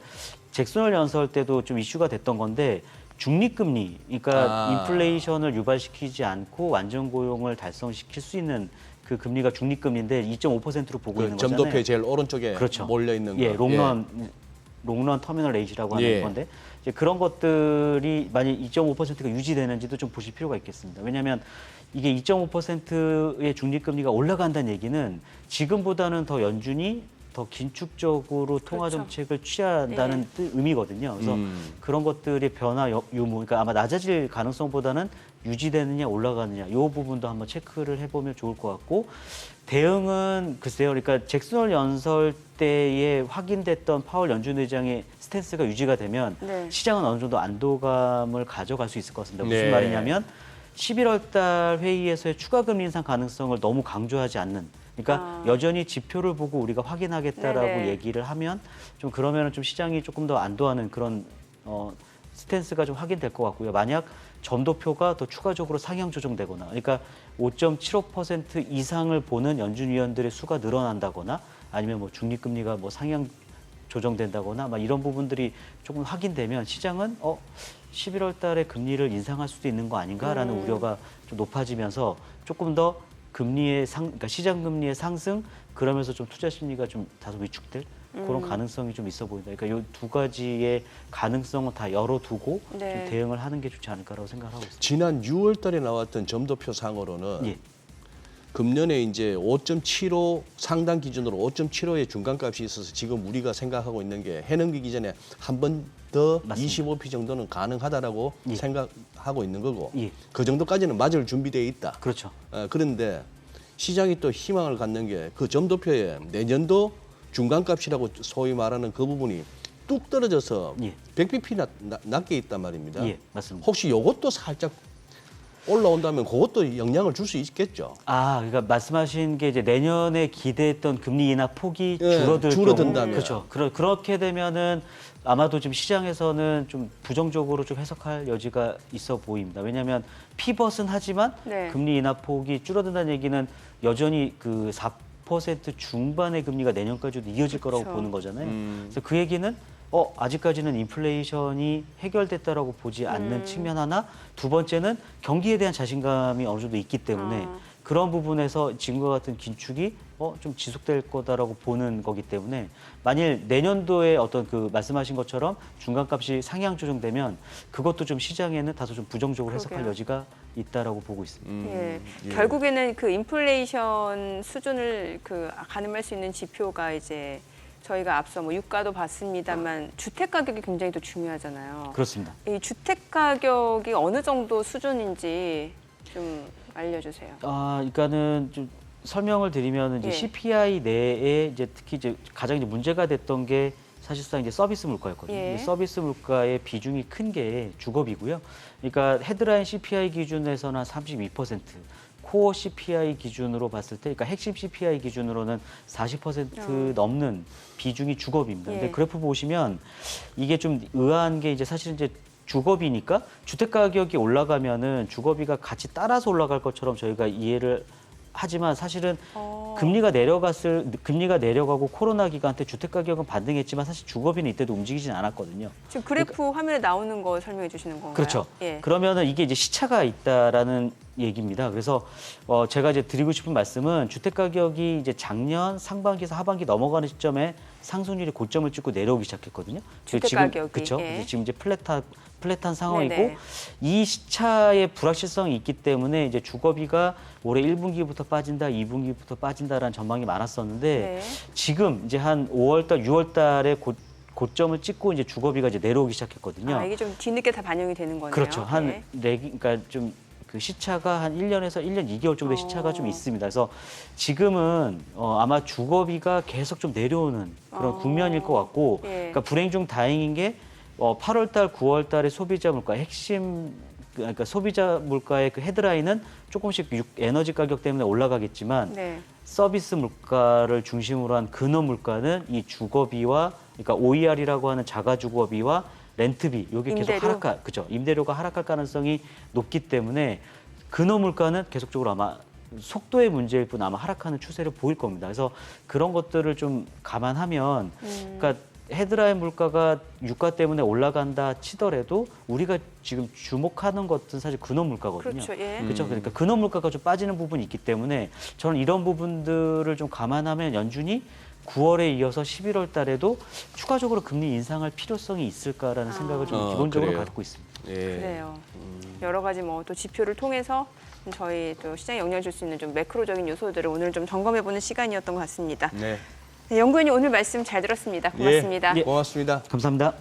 잭슨홀 연설 때도 좀 이슈가 됐던 건데 중립금리, 그러니까 인플레이션을 유발시키지 않고 완전 고용을 달성시킬 수 있는 그 금리가 중립금리인데 2.5%로 보고 있는 거잖아요. 점도표의 제일 오른쪽에 그렇죠. 몰려 있는 거. 예, 롱런 터미널 레이시라고 하는 예. 건데 이제 그런 것들이 만약 2.5%가 유지되는지도 좀 보실 필요가 있겠습니다. 왜냐하면 이게 2.5%의 중립금리가 올라간다는 얘기는 지금보다는 더 연준이 더 긴축적으로 통화 정책을 취한다는 의미거든요. 그래서 그런 것들의 변화 유무, 그러니까 아마 낮아질 가능성보다는 유지되느냐 올라가느냐 이 부분도 한번 체크를 해보면 좋을 것 같고 대응은 글쎄요. 그러니까 잭슨홀 연설 때에 확인됐던 파월 연준 의장의 스탠스가 유지가 되면 시장은 어느 정도 안도감을 가져갈 수 있을 것 같습니다. 무슨 말이냐면 11월 달 회의에서의 추가 금리 인상 가능성을 너무 강조하지 않는 그러니까 여전히 지표를 보고 우리가 확인하겠다라고 얘기를 하면 좀 그러면은 좀 시장이 조금 더 안도하는 그런 스탠스가 좀 확인될 것 같고요. 만약 점도표가 더 추가적으로 상향 조정되거나 그러니까 5.75% 이상을 보는 연준 위원들의 수가 늘어난다거나 아니면 뭐 중립금리가 뭐 상향 조정된다거나 막 이런 부분들이 조금 확인되면 시장은 11월 달에 금리를 인상할 수도 있는 거 아닌가라는 우려가 좀 높아지면서 조금 더 금리의 그러니까 시장 금리의 상승 그러면서 좀 투자 심리가 좀 다소 위축될 그런 가능성이 좀 있어 보인다. 그러니까 이 두 가지의 가능성을 다 열어두고 좀 대응을 하는 게 좋지 않을까라고 생각하고 있습니다. 지난 6월 달에 나왔던 점도표 상으로는 금년에 이제 5.75 상당 기준으로 5.75의 중간값이 있어서 지금 우리가 생각하고 있는 게 해넘기기 전에 한 번 더 25p 정도는 가능하다라고 생각하고 있는 거고 그 정도까지는 맞을 준비되어 있다. 그렇죠. 그런데 시장이 또 희망을 갖는 게 그 점도표에 내년도 중간값이라고 소위 말하는 그 부분이 뚝 떨어져서 100bp 낮게 있단 말입니다. 예, 맞습니다. 혹시 이것도 살짝 올라온다면 그것도 영향을 줄 수 있겠죠. 그러니까 말씀하신 게 이제 내년에 기대했던 금리 인하 폭이 줄어든다면. 그렇죠. 그렇게 되면은 아마도 지금 시장에서는 좀 부정적으로 좀 해석할 여지가 있어 보입니다. 왜냐하면 피벗은 하지만 금리 인하 폭이 줄어든다는 얘기는 여전히 그 4% 중반의 금리가 내년까지도 이어질 거라고 보는 거잖아요. 그래서 그 얘기는 아직까지는 인플레이션이 해결됐다라고 보지 않는 측면 하나, 두 번째는 경기에 대한 자신감이 어느 정도 있기 때문에 그런 부분에서 지금과 같은 긴축이 좀 지속될 거다라고 보는 거기 때문에 만일 내년도에 어떤 그 말씀하신 것처럼 중간값이 상향 조정되면 그것도 좀 시장에는 다소 좀 부정적으로 해석할 여지가 있다라고 보고 있습니다. 결국에는 그 인플레이션 수준을 가늠할 수 있는 지표가 이제 저희가 앞서 뭐 유가도 봤습니다만 주택 가격이 굉장히 또 중요하잖아요. 그렇습니다. 이 주택 가격이 어느 정도 수준인지 좀 알려주세요. 그러니까는 좀 설명을 드리면 이제 예. CPI 내에 이제 특히 이제 가장 이제 문제가 됐던 게 사실상 이제 서비스 물가였거든요. 예. 서비스 물가의 비중이 큰 게 주거비고요. 그러니까 헤드라인 CPI 기준에서는 한 32%, 코어 CPI 기준으로 봤을 때, 그러니까 핵심 CPI 기준으로는 40% 넘는 비중이 주거비입니다. 예. 근데 그래프 보시면 이게 좀 의아한 게 이제 사실은 이제 주거비니까 주택 가격이 올라가면은 주거비가 같이 따라서 올라갈 것처럼 저희가 이해를 하지만 사실은 금리가 내려가고 코로나 기간 때 주택 가격은 반등했지만 사실 주거비는 이때도 움직이진 않았거든요. 지금 그래프 화면에 나오는 거 설명해 주시는 건가요? 그렇죠. 예. 그러면은 이게 이제 시차가 있다라는 얘기입니다. 그래서 제가 이제 드리고 싶은 말씀은 주택 가격이 이제 작년 상반기에서 하반기 넘어가는 시점에 상승률이 고점을 찍고 내려오기 시작했거든요. 주택 지금, 가격이, 그렇죠. 예. 지금 이제 플랫한 상황이고 네네. 이 시차의 불확실성이 있기 때문에 이제 주거비가 올해 1분기부터 빠진다, 2분기부터 빠진다라는 전망이 많았었는데 네. 지금 이제 한 5월달, 6월달에 고점을 찍고 이제 주거비가 이제 내려오기 시작했거든요. 아, 이게 좀 뒤늦게 다 반영이 되는 거네요. 그렇죠. 한 예. 그러니까 좀 그 시차가 한 1년에서 1년 2개월 정도의 시차가 좀 있습니다. 그래서 지금은 아마 주거비가 계속 좀 내려오는 그런 국면일 것 같고, 예. 그러니까 불행 중 다행인 게 8월달, 9월달에 소비자 물가 핵심 그러니까 소비자 물가의 그 헤드라인은 조금씩 에너지 가격 때문에 올라가겠지만 네. 서비스 물가를 중심으로 한 근원 물가는 이 주거비와 그러니까 OER이라고 하는 자가 주거비와 렌트비 이게 계속 임대료? 그죠? 임대료가 하락할 가능성이 높기 때문에 근원 물가는 계속적으로 아마 속도의 문제일 뿐 아마 하락하는 추세를 보일 겁니다. 그래서 그런 것들을 좀 감안하면 그러니까 헤드라인 물가가 유가 때문에 올라간다 치더라도 우리가 지금 주목하는 것은 사실 근원 물가거든요. 그렇죠. 예. 그렇죠. 그러니까 근원 물가가 좀 빠지는 부분이 있기 때문에 저는 이런 부분들을 좀 감안하면 연준이 9월에 이어서 11월 달에도 추가적으로 금리 인상할 필요성이 있을까라는 생각을 좀 기본적으로 그래요. 갖고 있습니다. 예. 그래요. 여러 가지 뭐 또 지표를 통해서 저희 또 시장에 영향을 줄 수 있는 좀 매크로적인 요소들을 오늘 좀 점검해보는 시간이었던 것 같습니다. 네. 네, 연구원님 오늘 말씀 잘 들었습니다. 고맙습니다. 예. 고맙습니다. 감사합니다.